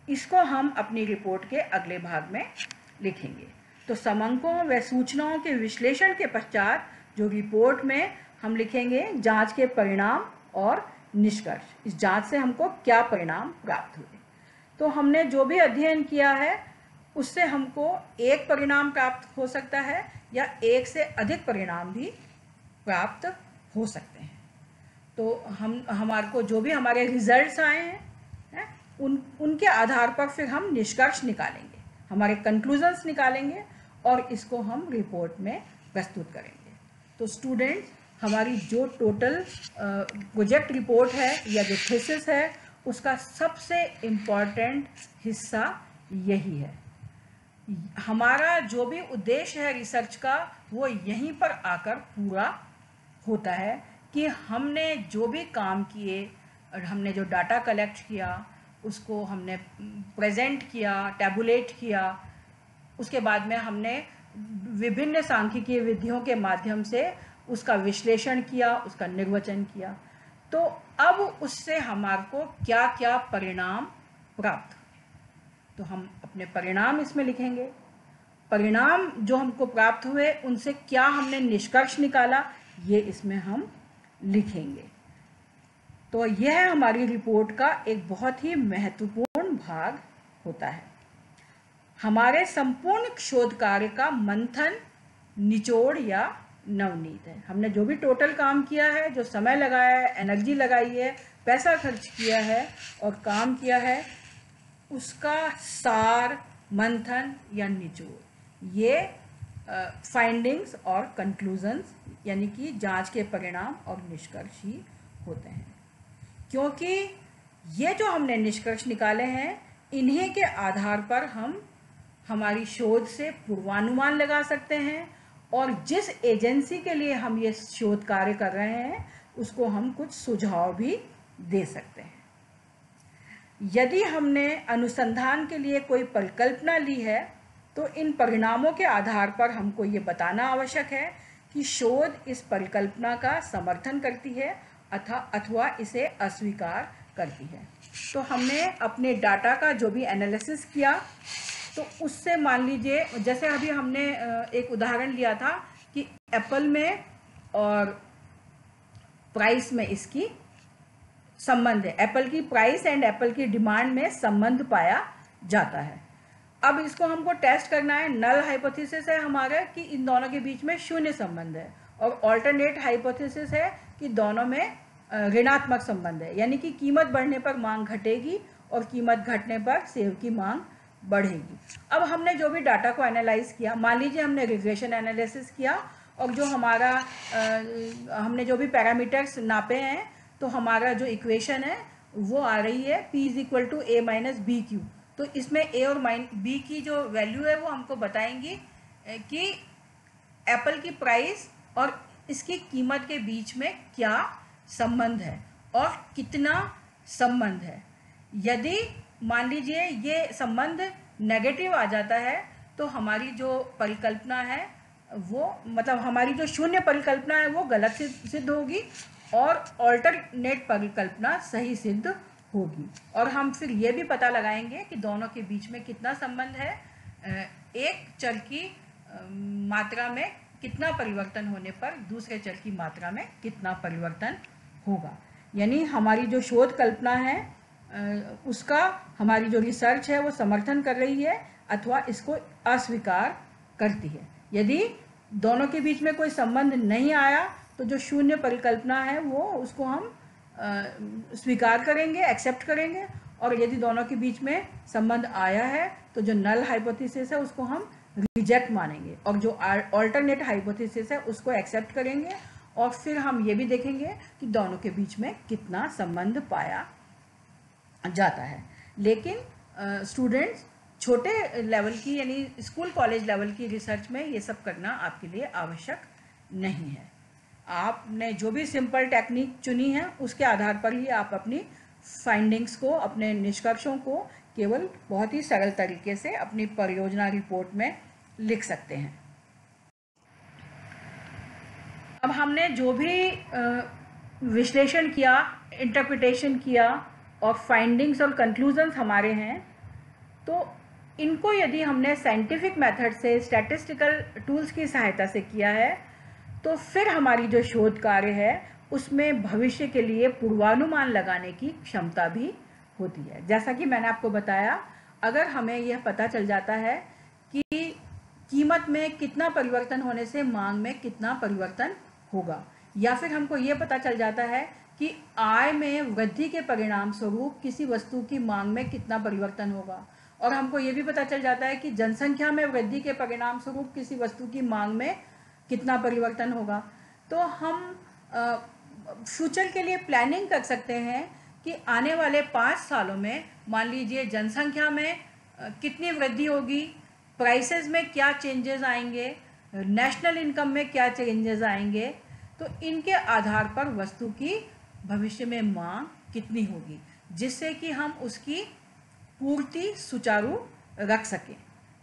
इसको हम अपनी रिपोर्ट के अगले भाग में लिखेंगे। तो समंकों व सूचनाओं के विश्लेषण के पश्चात जो रिपोर्ट में हम लिखेंगे जांच के परिणाम और निष्कर्ष, इस जांच से हमको क्या परिणाम प्राप्त हुए। तो हमने जो भी अध्ययन किया है उससे हमको एक परिणाम प्राप्त हो सकता है या एक से अधिक परिणाम भी प्राप्त हो सकते हैं। तो हमारे को जो भी हमारे रिजल्ट्स आए हैं उनके आधार पर फिर हम निष्कर्ष निकालेंगे, हमारे कंक्लूजन्स निकालेंगे और इसको हम रिपोर्ट में प्रस्तुत करेंगे। तो स्टूडेंट्स, हमारी जो टोटल प्रोजेक्ट रिपोर्ट है या जो थीसिस है उसका सबसे इम्पॉर्टेंट हिस्सा यही है। हमारा जो भी उद्देश्य है रिसर्च का वो यहीं पर आकर पूरा होता है कि हमने जो भी काम किए और हमने जो डाटा कलेक्ट किया उसको हमने प्रेजेंट किया, टैबुलेट किया, उसके बाद में हमने विभिन्न सांख्यिकीय विधियों के माध्यम से उसका विश्लेषण किया, उसका निर्वचन किया। तो अब उससे हमारे को क्या क्या परिणाम प्राप्त हुए, तो हम अपने परिणाम इसमें लिखेंगे। परिणाम जो हमको प्राप्त हुए उनसे क्या हमने निष्कर्ष निकाला, ये इसमें हम लिखेंगे। तो यह हमारी रिपोर्ट का एक बहुत ही महत्वपूर्ण भाग होता है। हमारे संपूर्ण शोध कार्य का मंथन, निचोड़ या नवनीत है। हमने जो भी टोटल काम किया है, जो समय लगाया है, एनर्जी लगाई है, पैसा खर्च किया है और काम किया है, उसका सार, मंथन या निचोड़, ये फाइंडिंग्स और कंक्लूजन्स यानी कि जांच के परिणाम और निष्कर्ष ही होते हैं। क्योंकि ये जो हमने निष्कर्ष निकाले हैं इन्हीं के आधार पर हम हमारी शोध से पूर्वानुमान लगा सकते हैं और जिस एजेंसी के लिए हम ये शोध कार्य कर रहे हैं उसको हम कुछ सुझाव भी दे सकते हैं। यदि हमने अनुसंधान के लिए कोई परिकल्पना ली है तो इन परिणामों के आधार पर हमको ये बताना आवश्यक है कि शोध इस परिकल्पना का समर्थन करती है अथवा इसे अस्वीकार करती है। तो हमने अपने डाटा का जो भी एनालिसिस किया तो उससे मान लीजिए, जैसे अभी हमने एक उदाहरण लिया था कि एप्पल में और प्राइस में इसकी संबंध है, एप्पल की प्राइस एंड एप्पल की डिमांड में संबंध पाया जाता है। अब इसको हमको टेस्ट करना है। नल हाइपोथेसिस है हमारा कि इन दोनों के बीच में शून्य संबंध है और ऑल्टरनेट हाइपोथेसिस है कि दोनों में ऋणात्मक संबंध है, यानी कि कीमत बढ़ने पर मांग घटेगी और कीमत घटने पर सेब की मांग बढ़ेगी। अब हमने जो भी डाटा को एनालाइज किया, मान लीजिए हमने रिग्रेशन एनालिसिस किया और जो हमारा हमने जो भी पैरामीटर्स नापे हैं तो हमारा जो इक्वेशन है वो आ रही है P = A - BQ। तो इसमें A और B की जो वैल्यू है वो हमको बताएंगी कि एप्पल की प्राइस और इसकी कीमत के बीच में क्या संबंध है और कितना संबंध है। यदि मान लीजिए ये संबंध नेगेटिव आ जाता है तो हमारी जो परिकल्पना है वो, मतलब हमारी जो शून्य परिकल्पना है वो गलत सिद्ध होगी और ऑल्टरनेट परिकल्पना सही सिद्ध होगी। और हम फिर ये भी पता लगाएंगे कि दोनों के बीच में कितना संबंध है, एक चर की मात्रा में कितना परिवर्तन होने पर दूसरे चर की मात्रा में कितना परिवर्तन होगा। यानी हमारी जो शोध कल्पना है उसका हमारी जो रिसर्च है वो समर्थन कर रही है अथवा इसको अस्वीकार करती है। यदि दोनों के बीच में कोई संबंध नहीं आया तो जो शून्य परिकल्पना है वो उसको हम स्वीकार करेंगे, एक्सेप्ट करेंगे, और यदि दोनों के बीच में संबंध आया है तो जो नल हाइपोथेसिस है उसको हम रिजेक्ट मानेंगे और जो ऑल्टरनेट हाइपोथेसिस है उसको एक्सेप्ट करेंगे और फिर हम ये भी देखेंगे कि दोनों के बीच में कितना संबंध पाया जाता है। लेकिन स्टूडेंट्स छोटे लेवल की यानी स्कूल कॉलेज लेवल की रिसर्च में ये सब करना आपके लिए आवश्यक नहीं है। आपने जो भी सिंपल टेक्निक चुनी है उसके आधार पर ही आप अपनी फाइंडिंग्स को, अपने निष्कर्षों को केवल बहुत ही सरल तरीके से अपनी परियोजना रिपोर्ट में लिख सकते हैं। अब हमने जो भी विश्लेषण किया, इंटरप्रिटेशन किया और फाइंडिंग्स और कंक्लूजन्स हमारे हैं, तो इनको यदि हमने साइंटिफिक मेथड से, स्टैटिस्टिकल टूल्स की सहायता से किया है, तो फिर हमारी जो शोध कार्य है उसमें भविष्य के लिए पूर्वानुमान लगाने की क्षमता भी होती है। जैसा कि मैंने आपको बताया, अगर हमें यह पता चल जाता है कि कीमत में कितना परिवर्तन होने से मांग में कितना परिवर्तन होगा, या फिर हमको ये पता चल जाता है कि आय में वृद्धि के परिणाम स्वरूप किसी वस्तु की मांग में कितना परिवर्तन होगा, और हमको ये भी पता चल जाता है कि जनसंख्या में वृद्धि के परिणाम स्वरूप किसी वस्तु की मांग में कितना परिवर्तन होगा, तो हम फ्यूचर के लिए प्लानिंग कर सकते हैं कि आने वाले 5 सालों में मान लीजिए जनसंख्या में कितनी वृद्धि होगी, प्राइसेस में क्या चेंजेस आएंगे, नेशनल इनकम में क्या चेंजेस आएंगे, तो इनके आधार पर वस्तु की भविष्य में मांग कितनी होगी, जिससे कि हम उसकी पूर्ति सुचारू रख सकें।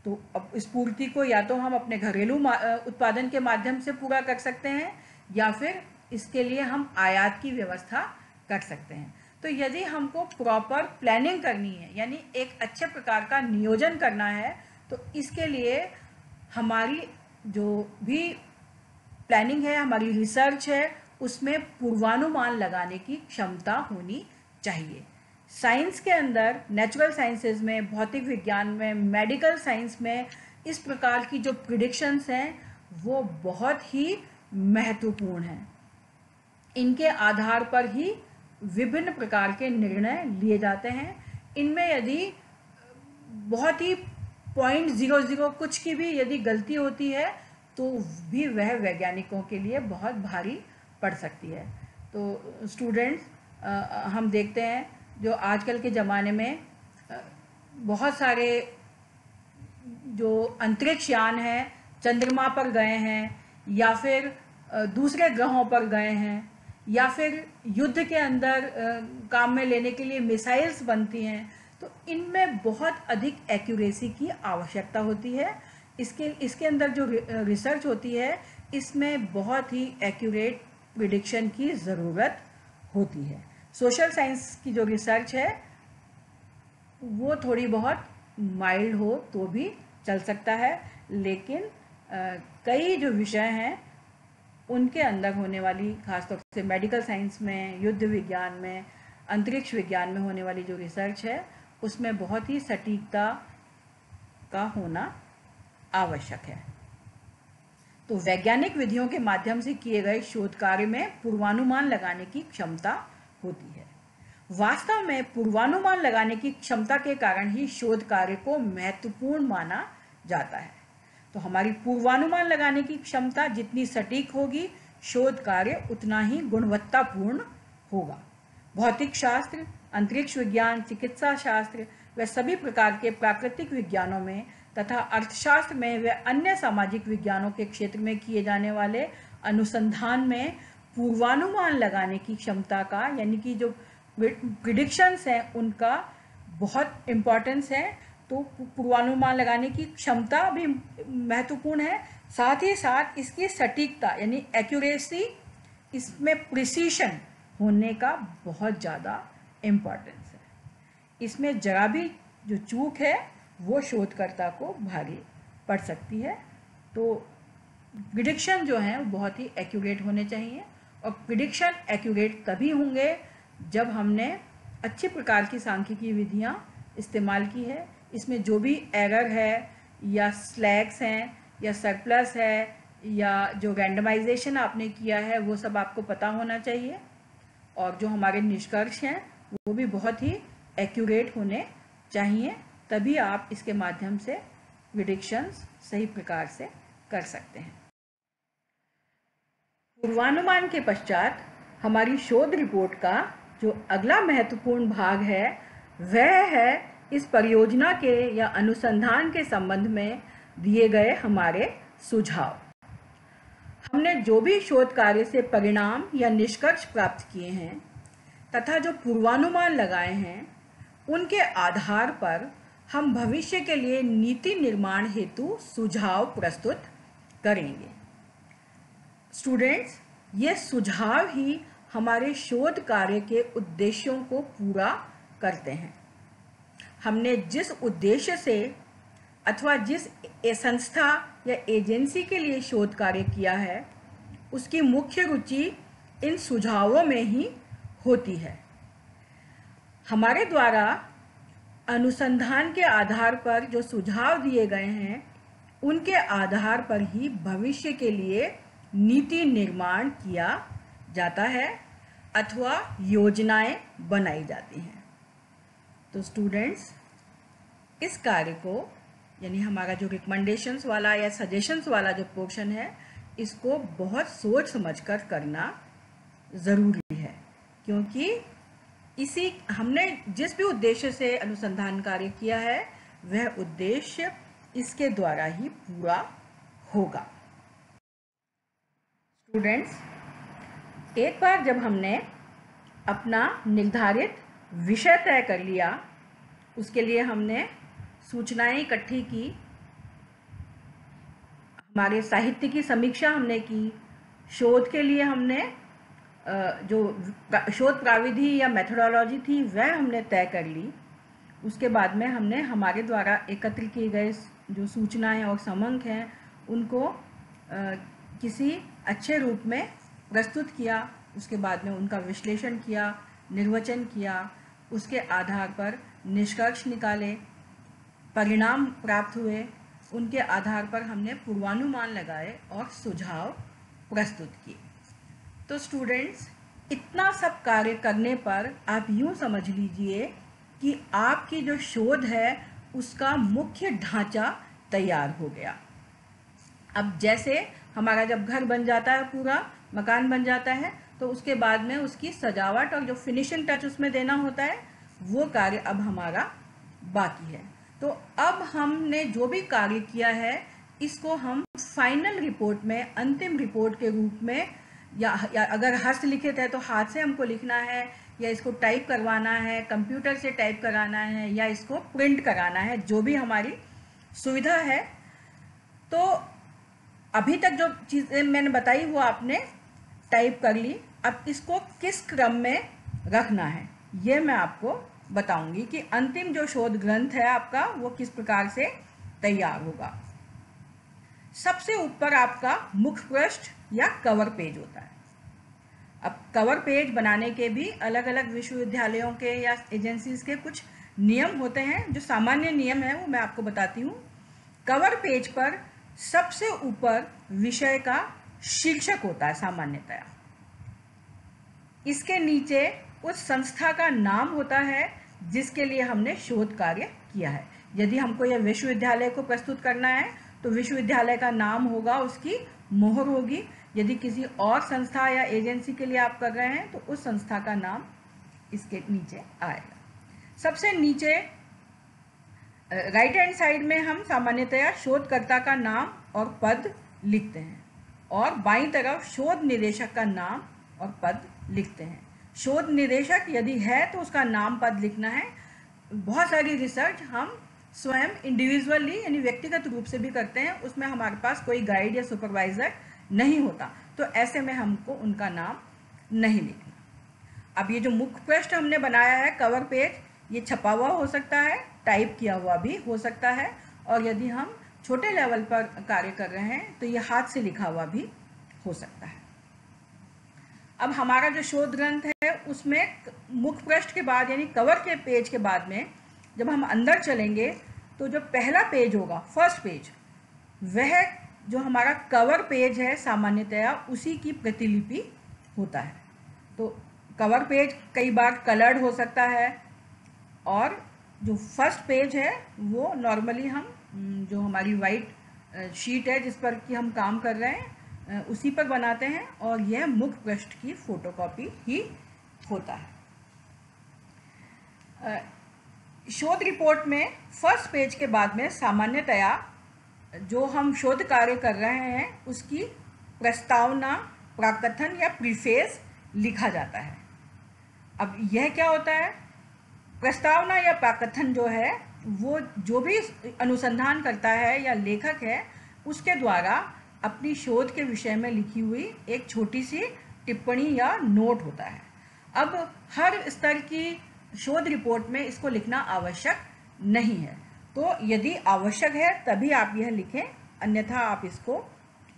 तो अब इस पूर्ति को या तो हम अपने घरेलू उत्पादन के माध्यम से पूरा कर सकते हैं, या फिर इसके लिए हम आयात की व्यवस्था कर सकते हैं। तो यदि हमको प्रॉपर प्लानिंग करनी है, यानी एक अच्छे प्रकार का नियोजन करना है, तो इसके लिए हमारी जो भी प्लानिंग है, हमारी रिसर्च है, उसमें पूर्वानुमान लगाने की क्षमता होनी चाहिए। साइंस के अंदर, नेचुरल साइंसेज में, भौतिक विज्ञान में, मेडिकल साइंस में इस प्रकार की जो प्रिडिक्शंस हैं वो बहुत ही महत्वपूर्ण हैं। इनके आधार पर ही विभिन्न प्रकार के निर्णय लिए जाते हैं। इनमें यदि बहुत ही 0.00 कुछ की भी यदि गलती होती है तो भी वह वैज्ञानिकों के लिए बहुत भारी पड़ सकती है। तो स्टूडेंट्स, हम देखते हैं जो आजकल के ज़माने में बहुत सारे जो अंतरिक्ष यान हैं चंद्रमा पर गए हैं, या फिर दूसरे ग्रहों पर गए हैं, या फिर युद्ध के अंदर काम में लेने के लिए मिसाइल्स बनती हैं, तो इनमें बहुत अधिक एक्यूरेसी की आवश्यकता होती है। इसके अंदर जो रिसर्च होती है इसमें बहुत ही एक्यूरेट प्रिडिक्शन की ज़रूरत होती है। सोशल साइंस की जो रिसर्च है वो थोड़ी बहुत माइल्ड हो तो भी चल सकता है, लेकिन कई जो विषय हैं उनके अंदर होने वाली, खासतौर से मेडिकल साइंस में, युद्ध विज्ञान में, अंतरिक्ष विज्ञान में होने वाली जो रिसर्च है उसमें बहुत ही सटीकता का होना आवश्यक है। तो वैज्ञानिक विधियों के माध्यम से किए गए शोध कार्य में पूर्वानुमान लगाने की क्षमता होती है। वास्तव में पूर्वानुमान लगाने की क्षमता के कारण ही शोध कार्य को महत्वपूर्ण माना जाता है। तो हमारी पूर्वानुमान लगाने की क्षमता जितनी सटीक होगी, शोध कार्य उतना ही गुणवत्तापूर्ण होगा। भौतिक शास्त्र, अंतरिक्ष विज्ञान, चिकित्सा शास्त्र व सभी प्रकार के प्राकृतिक विज्ञानों में तथा अर्थशास्त्र में व अन्य सामाजिक विज्ञानों के क्षेत्र में किए जाने वाले अनुसंधान में पूर्वानुमान लगाने की क्षमता का, यानी कि जो प्रिडिक्शंस हैं उनका बहुत इम्पोर्टेंस है। तो पूर्वानुमान लगाने की क्षमता भी महत्वपूर्ण है, साथ ही साथ इसकी सटीकता यानी एक्यूरेसी, इसमें प्रिसीशन होने का बहुत ज़्यादा इम्पोर्टेंस है। इसमें जरा भी जो चूक है वो शोधकर्ता को भारी पड़ सकती है। तो प्रिडिक्शन जो हैं बहुत ही एक्यूरेट होने चाहिए, और प्रिडिक्शन एक्यूरेट तभी होंगे जब हमने अच्छी प्रकार की सांख्यिकी विधियां इस्तेमाल की है। इसमें जो भी एरर है या स्लैग्स हैं या सरप्लस है या जो रैंडमाइजेशन आपने किया है वो सब आपको पता होना चाहिए, और जो हमारे निष्कर्ष हैं वो भी बहुत ही एक्यूरेट होने चाहिए, तभी आप इसके माध्यम से प्रिडिक्शंस सही प्रकार से कर सकते हैं। पूर्वानुमान के पश्चात हमारी शोध रिपोर्ट का जो अगला महत्वपूर्ण भाग है वह है इस परियोजना के या अनुसंधान के संबंध में दिए गए हमारे सुझाव। हमने जो भी शोध कार्य से परिणाम या निष्कर्ष प्राप्त किए हैं तथा जो पूर्वानुमान लगाए हैं उनके आधार पर हम भविष्य के लिए नीति निर्माण हेतु सुझाव प्रस्तुत करेंगे। स्टूडेंट्स, ये सुझाव ही हमारे शोध कार्य के उद्देश्यों को पूरा करते हैं। हमने जिस उद्देश्य से अथवा जिस संस्था या एजेंसी के लिए शोध कार्य किया है उसकी मुख्य रुचि इन सुझावों में ही होती है। हमारे द्वारा अनुसंधान के आधार पर जो सुझाव दिए गए हैं उनके आधार पर ही भविष्य के लिए नीति निर्माण किया जाता है अथवा योजनाएं बनाई जाती हैं। तो स्टूडेंट्स, इस कार्य को यानी हमारा जो रिकमेंडेशंस वाला या सजेशंस वाला जो पोर्शन है इसको बहुत सोच समझकर करना ज़रूरी है, क्योंकि इसी हमने जिस भी उद्देश्य से अनुसंधान कार्य किया है वह उद्देश्य इसके द्वारा ही पूरा होगा। स्टूडेंट्स, एक बार जब हमने अपना निर्धारित विषय तय कर लिया, उसके लिए हमने सूचनाएं इकट्ठी की, हमारे साहित्य की समीक्षा हमने की, शोध के लिए हमने जो शोध प्राविधि या मेथोडोलॉजी थी वह हमने तय कर ली। उसके बाद में हमने हमारे द्वारा एकत्र किए गए जो सूचनाएं और समंक हैं उनको किसी अच्छे रूप में प्रस्तुत किया। उसके बाद में उनका विश्लेषण किया, निर्वचन किया, उसके आधार पर निष्कर्ष निकाले, परिणाम प्राप्त हुए, उनके आधार पर हमने पूर्वानुमान लगाए और सुझाव प्रस्तुत किए। तो स्टूडेंट्स, इतना सब कार्य करने पर आप यूँ समझ लीजिए कि आपकी जो शोध है उसका मुख्य ढांचा तैयार हो गया। अब जैसे हमारा जब घर बन जाता है, पूरा मकान बन जाता है, तो उसके बाद में उसकी सजावट और जो फिनिशिंग टच उसमें देना होता है वो कार्य अब हमारा बाकी है। तो अब हमने जो भी कार्य किया है इसको हम फाइनल रिपोर्ट में, अंतिम रिपोर्ट के रूप में या अगर हस्तलिखित है तो हाथ से हमको लिखना है या इसको टाइप करवाना है, कंप्यूटर से टाइप कराना है या इसको प्रिंट कराना है, जो भी हमारी सुविधा है। तो अभी तक जो चीज़ें मैंने बताई वो आपने टाइप कर ली। अब इसको किस क्रम में रखना है ये मैं आपको बताऊंगी कि अंतिम जो शोध ग्रंथ है आपका वो किस प्रकार से तैयार होगा। सबसे ऊपर आपका मुख्य पृष्ठ या कवर पेज होता है। अब कवर पेज बनाने के भी अलग अलग विश्वविद्यालयों के या एजेंसीज के कुछ नियम होते हैं। जो सामान्य नियम है वो मैं आपको बताती हूँ। कवर पेज पर सबसे ऊपर विषय का शीर्षक होता है सामान्यतया। इसके नीचे उस संस्था का नाम होता है जिसके लिए हमने शोध कार्य किया है। यदि हमको यह विश्वविद्यालय को प्रस्तुत करना है तो विश्वविद्यालय का नाम होगा, उसकी मोहर होगी। यदि किसी और संस्था या एजेंसी के लिए आप कर रहे हैं तो उस संस्था का नाम इसके नीचे आएगा। सबसे नीचे राइट हैंड साइड में हम सामान्यतया शोधकर्ता का नाम और पद लिखते हैं और बाईं तरफ शोध निदेशक का नाम और पद लिखते हैं। शोध निदेशक यदि है तो उसका नाम पद लिखना है। बहुत सारी रिसर्च हम स्वयं इंडिविजुअली यानी व्यक्तिगत रूप से भी करते हैं, उसमें हमारे पास कोई गाइड या सुपरवाइजर नहीं होता, तो ऐसे में हमको उनका नाम नहीं लिखना। अब ये जो मुख्य पृष्ठ हमने बनाया है कवर पेज, ये छपा हुआ हो सकता है, टाइप किया हुआ भी हो सकता है, और यदि हम छोटे लेवल पर कार्य कर रहे हैं तो ये हाथ से लिखा हुआ भी हो सकता है। अब हमारा जो शोध ग्रंथ है उसमें मुख्य पृष्ठ के बाद यानी कवर के पेज के बाद में जब हम अंदर चलेंगे तो जो पहला पेज होगा, फर्स्ट पेज, वह जो हमारा कवर पेज है सामान्यतया उसी की प्रतिलिपि होता है। तो कवर पेज कई बार कलर्ड हो सकता है और जो फर्स्ट पेज है वो नॉर्मली हम जो हमारी वाइट शीट है जिस पर कि हम काम कर रहे हैं उसी पर बनाते हैं और यह मुख्य पृष्ठ की फोटोकॉपी ही होता है। शोध रिपोर्ट में फर्स्ट पेज के बाद में सामान्यतया जो हम शोध कार्य कर रहे हैं उसकी प्रस्तावना, प्राकथन या प्रीफेस लिखा जाता है। अब यह क्या होता है? प्रस्तावना या प्राकथन जो है वो जो भी अनुसंधान करता है या लेखक है उसके द्वारा अपनी शोध के विषय में लिखी हुई एक छोटी सी टिप्पणी या नोट होता है। अब हर स्तर की शोध रिपोर्ट में इसको लिखना आवश्यक नहीं है, तो यदि आवश्यक है तभी आप यह लिखें, अन्यथा आप इसको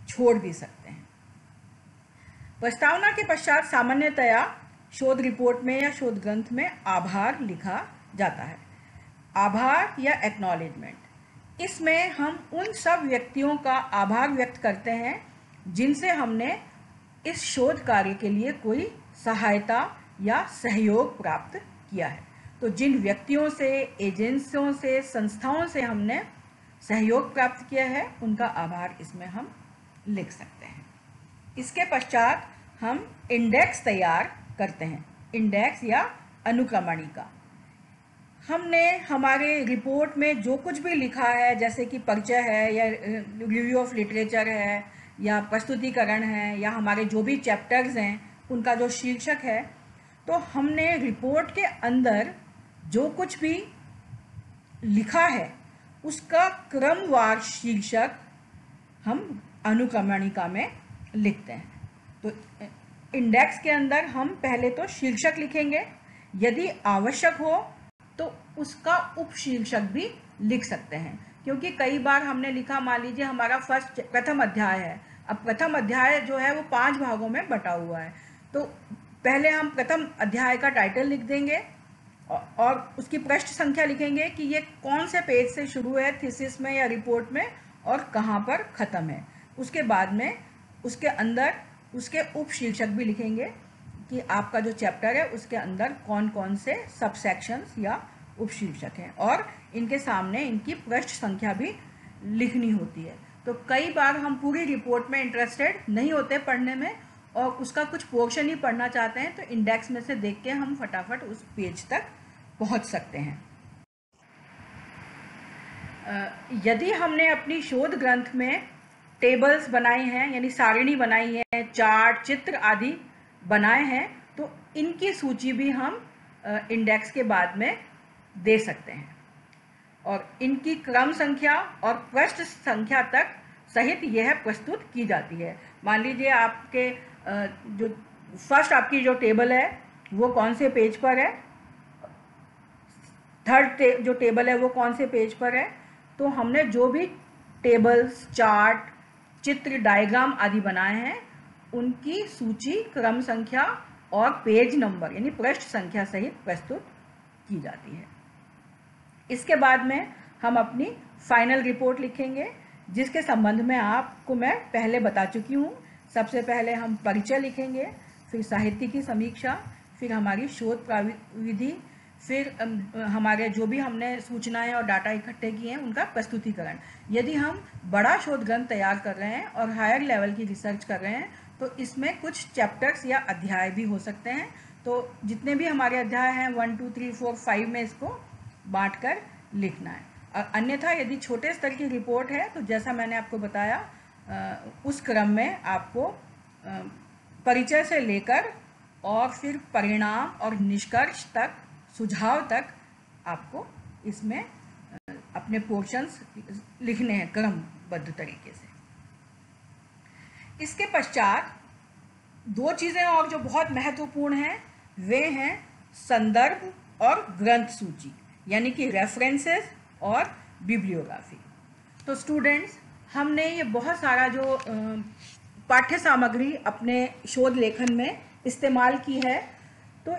छोड़ भी सकते हैं। प्रस्तावना के पश्चात सामान्यतया शोध रिपोर्ट में या शोध ग्रंथ में आभार लिखा जाता है। आभार या एक्नॉलेजमेंट, इसमें हम उन सब व्यक्तियों का आभार व्यक्त करते हैं जिनसे हमने इस शोध कार्य के लिए कोई सहायता या सहयोग प्राप्त किया है। तो जिन व्यक्तियों से, एजेंसियों से, संस्थाओं से हमने सहयोग प्राप्त किया है उनका आभार इसमें हम लिख सकते हैं। इसके पश्चात हम इंडेक्स तैयार करते हैं, इंडेक्स या अनुक्रमणिका। हमने हमारे रिपोर्ट में जो कुछ भी लिखा है, जैसे कि परिचय है या रिव्यू ऑफ लिटरेचर है या प्रस्तुतिकरण है या हमारे जो भी चैप्टर्स हैं उनका जो शीर्षक है, तो हमने रिपोर्ट के अंदर जो कुछ भी लिखा है उसका क्रमवार शीर्षक हम अनुक्रमणिका में लिखते हैं। तो इंडेक्स के अंदर हम पहले तो शीर्षक लिखेंगे, यदि आवश्यक हो तो उसका उपशीर्षक भी लिख सकते हैं, क्योंकि कई बार हमने लिखा, मान लीजिए हमारा प्रथम अध्याय है। अब प्रथम अध्याय जो है वो 5 भागों में बटा हुआ है, तो पहले हम प्रथम अध्याय का टाइटल लिख देंगे और उसकी पृष्ठ संख्या लिखेंगे कि ये कौन से पेज से शुरू है थीसिस में या रिपोर्ट में और कहाँ पर ख़त्म है। उसके बाद में उसके अंदर उसके उपशीर्षक भी लिखेंगे कि आपका जो चैप्टर है उसके अंदर कौन कौन से सब सेक्शंस या उपशीर्षक हैं, और इनके सामने इनकी पृष्ठ संख्या भी लिखनी होती है। तो कई बार हम पूरी रिपोर्ट में इंटरेस्टेड नहीं होते पढ़ने में और उसका कुछ पोर्शन ही पढ़ना चाहते हैं, तो इंडेक्स में से देख के हम फटाफट उस पेज तक पहुंच सकते हैं। यदि हमने अपनी शोध ग्रंथ में टेबल्स बनाई हैं, यानी सारिणी बनाई है, चार्ट, चित्र आदि बनाए हैं, तो इनकी सूची भी हम इंडेक्स के बाद में दे सकते हैं और इनकी क्रम संख्या और पृष्ठ संख्या तक सहित यह प्रस्तुत की जाती है। मान लीजिए आपके जो फर्स्ट आपकी जो टेबल है वो कौन से पेज पर है, थर्ड जो टेबल है वो कौन से पेज पर है, तो हमने जो भी टेबल्स, चार्ट, चित्र, डायग्राम आदि बनाए हैं उनकी सूची, क्रम संख्या और पेज नंबर यानी पृष्ठ संख्या सहित प्रस्तुत की जाती है। इसके बाद में हम अपनी फाइनल रिपोर्ट लिखेंगे, जिसके संबंध में आपको मैं पहले बता चुकी हूँ। सबसे पहले हम परिचय लिखेंगे, फिर साहित्य की समीक्षा, फिर हमारी शोध विधि, फिर हमारे जो भी हमने सूचनाएं और डाटा इकट्ठे किए हैं उनका प्रस्तुतिकरण। यदि हम बड़ा शोध ग्रंथ तैयार कर रहे हैं और हायर लेवल की रिसर्च कर रहे हैं तो इसमें कुछ चैप्टर्स या अध्याय भी हो सकते हैं। तो जितने भी हमारे अध्याय हैं 1, 2, 3, 4, 5 में इसको बांटकर लिखना है। और अन्यथा यदि छोटे स्तर की रिपोर्ट है तो जैसा मैंने आपको बताया उस क्रम में आपको परिचय से लेकर और फिर परिणाम और निष्कर्ष तक, सुझाव तक आपको इसमें अपने पोर्शंस लिखने हैं क्रमबद्ध तरीके से। इसके पश्चात 2 चीज़ें और जो बहुत महत्वपूर्ण हैं वे हैं संदर्भ और ग्रंथ सूची, यानी कि रेफरेंसेस और बिब्लियोग्राफी। तो स्टूडेंट्स, हमने ये बहुत सारा जो पाठ्य सामग्री अपने शोध लेखन में इस्तेमाल की है। तो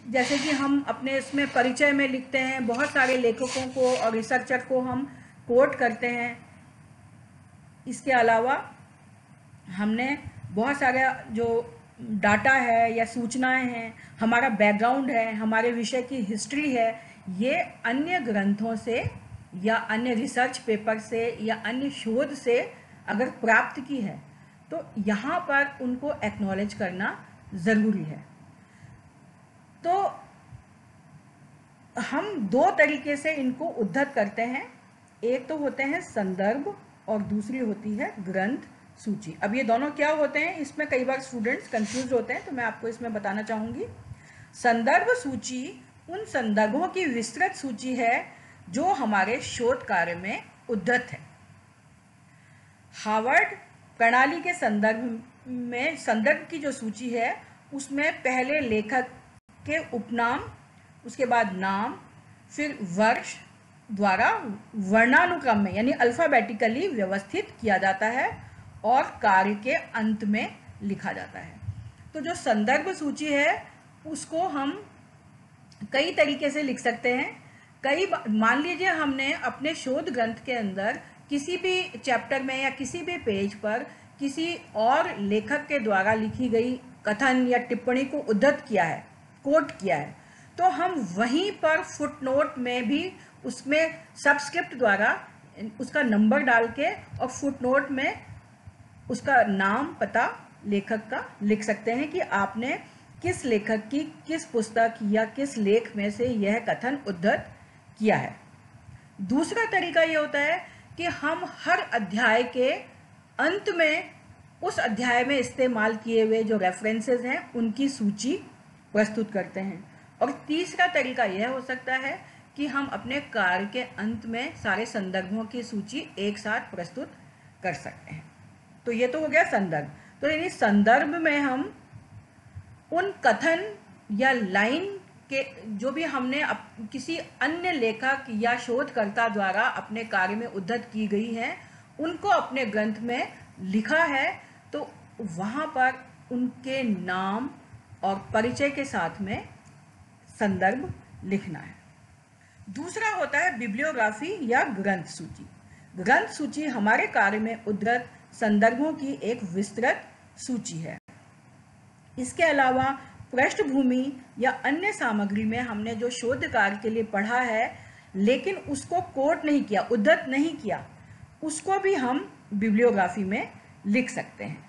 जैसे कि हम अपने इसमें परिचय में लिखते हैं, बहुत सारे लेखकों को और रिसर्चर को हम कोट करते हैं। इसके अलावा हमने बहुत सारे जो डाटा है या सूचनाएं हैं, हमारा बैकग्राउंड है, हमारे विषय की हिस्ट्री है, ये अन्य ग्रंथों से या अन्य रिसर्च पेपर से या अन्य शोध से अगर प्राप्त की है तो यहाँ पर उनको एक्नॉलेज करना ज़रूरी है। तो हम दो तरीके से इनको उद्धत करते हैं, एक तो होते हैं संदर्भ और दूसरी होती है ग्रंथ सूची। अब ये दोनों क्या होते हैं, इसमें कई बार स्टूडेंट्स कंफ्यूज होते हैं, तो मैं आपको इसमें बताना चाहूँगी। संदर्भ सूची उन संदर्भों की विस्तृत सूची है जो हमारे शोध कार्य में उद्धत है। हार्वर्ड प्रणाली के संदर्भ में संदर्भ की जो सूची है उसमें पहले लेखक के उपनाम, उसके बाद नाम, फिर वर्ष द्वारा वर्णानुक्रम में यानी अल्फ़ाबेटिकली व्यवस्थित किया जाता है और कार्य के अंत में लिखा जाता है। तो जो संदर्भ सूची है उसको हम कई तरीके से लिख सकते हैं। मान लीजिए हमने अपने शोध ग्रंथ के अंदर किसी भी चैप्टर में या किसी भी पेज पर किसी और लेखक के द्वारा लिखी गई कथन या टिप्पणी को उद्धत किया है, कोट किया है, तो हम वहीं पर फुटनोट में भी उसमें सबस्क्रिप्ट द्वारा उसका नंबर डाल के और फुटनोट में उसका नाम, पता लेखक का लिख सकते हैं कि आपने किस लेखक की किस पुस्तक या किस लेख में से यह कथन उद्धत किया है। दूसरा तरीका ये होता है कि हम हर अध्याय के अंत में उस अध्याय में इस्तेमाल किए हुए जो रेफरेंसेस हैं उनकी सूची प्रस्तुत करते हैं। और तीसरा तरीका यह हो सकता है कि हम अपने कार्य के अंत में सारे संदर्भों की सूची एक साथ प्रस्तुत कर सकते हैं। तो ये तो हो गया संदर्भ। तो यानी संदर्भ में हम उन कथन या लाइन के जो भी हमने किसी अन्य लेखक या शोधकर्ता द्वारा अपने कार्य में उद्धत की गई है उनको अपने ग्रंथ में लिखा है, तो वहाँ पर उनके नाम और परिचय के साथ में संदर्भ लिखना है। दूसरा होता है बिब्लियोग्राफी या ग्रंथ सूची। ग्रंथ सूची हमारे कार्य में उद्धृत संदर्भों की एक विस्तृत सूची है। इसके अलावा पृष्ठभूमि या अन्य सामग्री में हमने जो शोध कार्य के लिए पढ़ा है लेकिन उसको कोट नहीं किया, उद्धृत नहीं किया, उसको भी हम बिब्लियोग्राफी में लिख सकते हैं।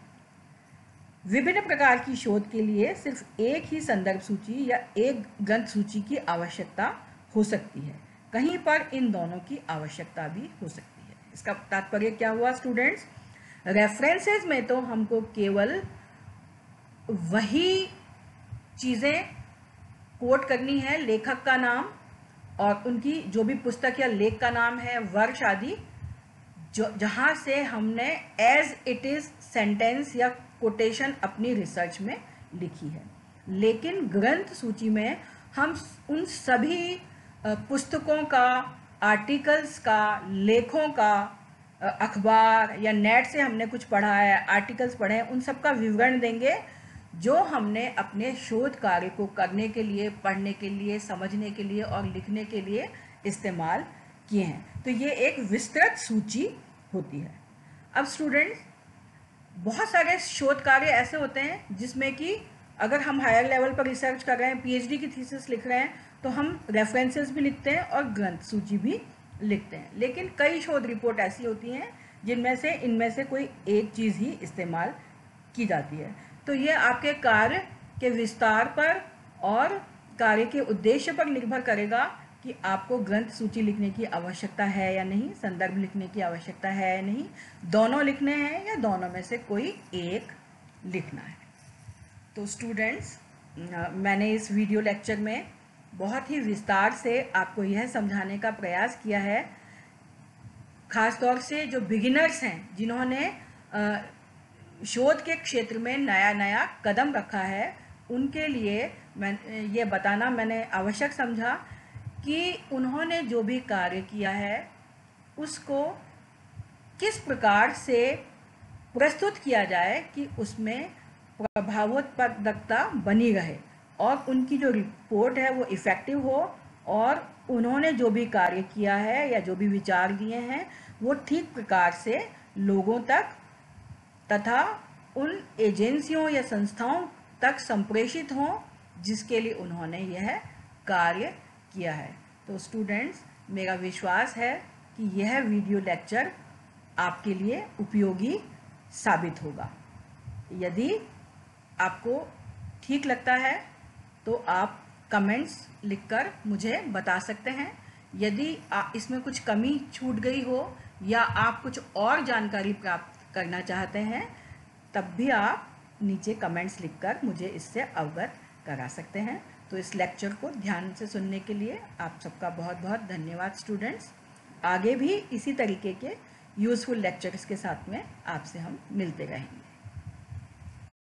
विभिन्न प्रकार की शोध के लिए सिर्फ एक ही संदर्भ सूची या एक ग्रंथ सूची की आवश्यकता हो सकती है, कहीं पर इन दोनों की आवश्यकता भी हो सकती है। इसका तात्पर्य क्या हुआ स्टूडेंट्स? रेफरेंसेस में तो हमको केवल वही चीज़ें कोट करनी है, लेखक का नाम और उनकी जो भी पुस्तक या लेख का नाम है, वर्ष आदि, जो जहाँ से हमने एज इट इज़ सेंटेंस या कोटेशन अपनी रिसर्च में लिखी है। लेकिन ग्रंथ सूची में हम उन सभी पुस्तकों का, आर्टिकल्स का, लेखों का, अखबार या नेट से हमने कुछ पढ़ा है, आर्टिकल्स पढ़े हैं, उन सब का विवरण देंगे जो हमने अपने शोध कार्य को करने के लिए, पढ़ने के लिए, समझने के लिए और लिखने के लिए इस्तेमाल किए हैं। तो ये एक विस्तृत सूची होती है। अब स्टूडेंट्स, बहुत सारे शोध कार्य ऐसे होते हैं जिसमें कि अगर हम हायर लेवल पर रिसर्च कर रहे हैं, पीएचडी की थीसिस लिख रहे हैं, तो हम रेफरेंसेस भी लिखते हैं और ग्रंथ सूची भी लिखते हैं। लेकिन कई शोध रिपोर्ट ऐसी होती हैं जिनमें से इनमें से कोई एक चीज़ ही इस्तेमाल की जाती है। तो ये आपके कार्य के विस्तार पर और कार्य के उद्देश्य पर निर्भर करेगा कि आपको ग्रंथ सूची लिखने की आवश्यकता है या नहीं, संदर्भ लिखने की आवश्यकता है या नहीं, दोनों लिखने हैं या दोनों में से कोई एक लिखना है। तो स्टूडेंट्स, मैंने इस वीडियो लेक्चर में बहुत ही विस्तार से आपको यह समझाने का प्रयास किया है, ख़ास तौर से जो बिगिनर्स हैं, जिन्होंने शोध के क्षेत्र में नया नया कदम रखा है, उनके लिए ये बताना मैंने आवश्यक समझा कि उन्होंने जो भी कार्य किया है उसको किस प्रकार से प्रस्तुत किया जाए कि उसमें प्रभावोत्पादकता बनी रहे और उनकी जो रिपोर्ट है वो इफ़ेक्टिव हो और उन्होंने जो भी कार्य किया है या जो भी विचार दिए हैं वो ठीक प्रकार से लोगों तक तथा उन एजेंसियों या संस्थाओं तक संप्रेषित हों जिसके लिए उन्होंने यह कार्य किया है। तो स्टूडेंट्स, मेरा विश्वास है कि यह वीडियो लेक्चर आपके लिए उपयोगी साबित होगा। यदि आपको ठीक लगता है तो आप कमेंट्स लिखकर मुझे बता सकते हैं। यदि इसमें कुछ कमी छूट गई हो या आप कुछ और जानकारी प्राप्त करना चाहते हैं तब भी आप नीचे कमेंट्स लिखकर मुझे इससे अवगत करा सकते हैं। तो इस लेक्चर को ध्यान से सुनने के लिए आप सबका बहुत बहुत धन्यवाद स्टूडेंट्स। आगे भी इसी तरीके के यूज़फुल लेक्चर्स के साथ में आपसे हम मिलते रहेंगे।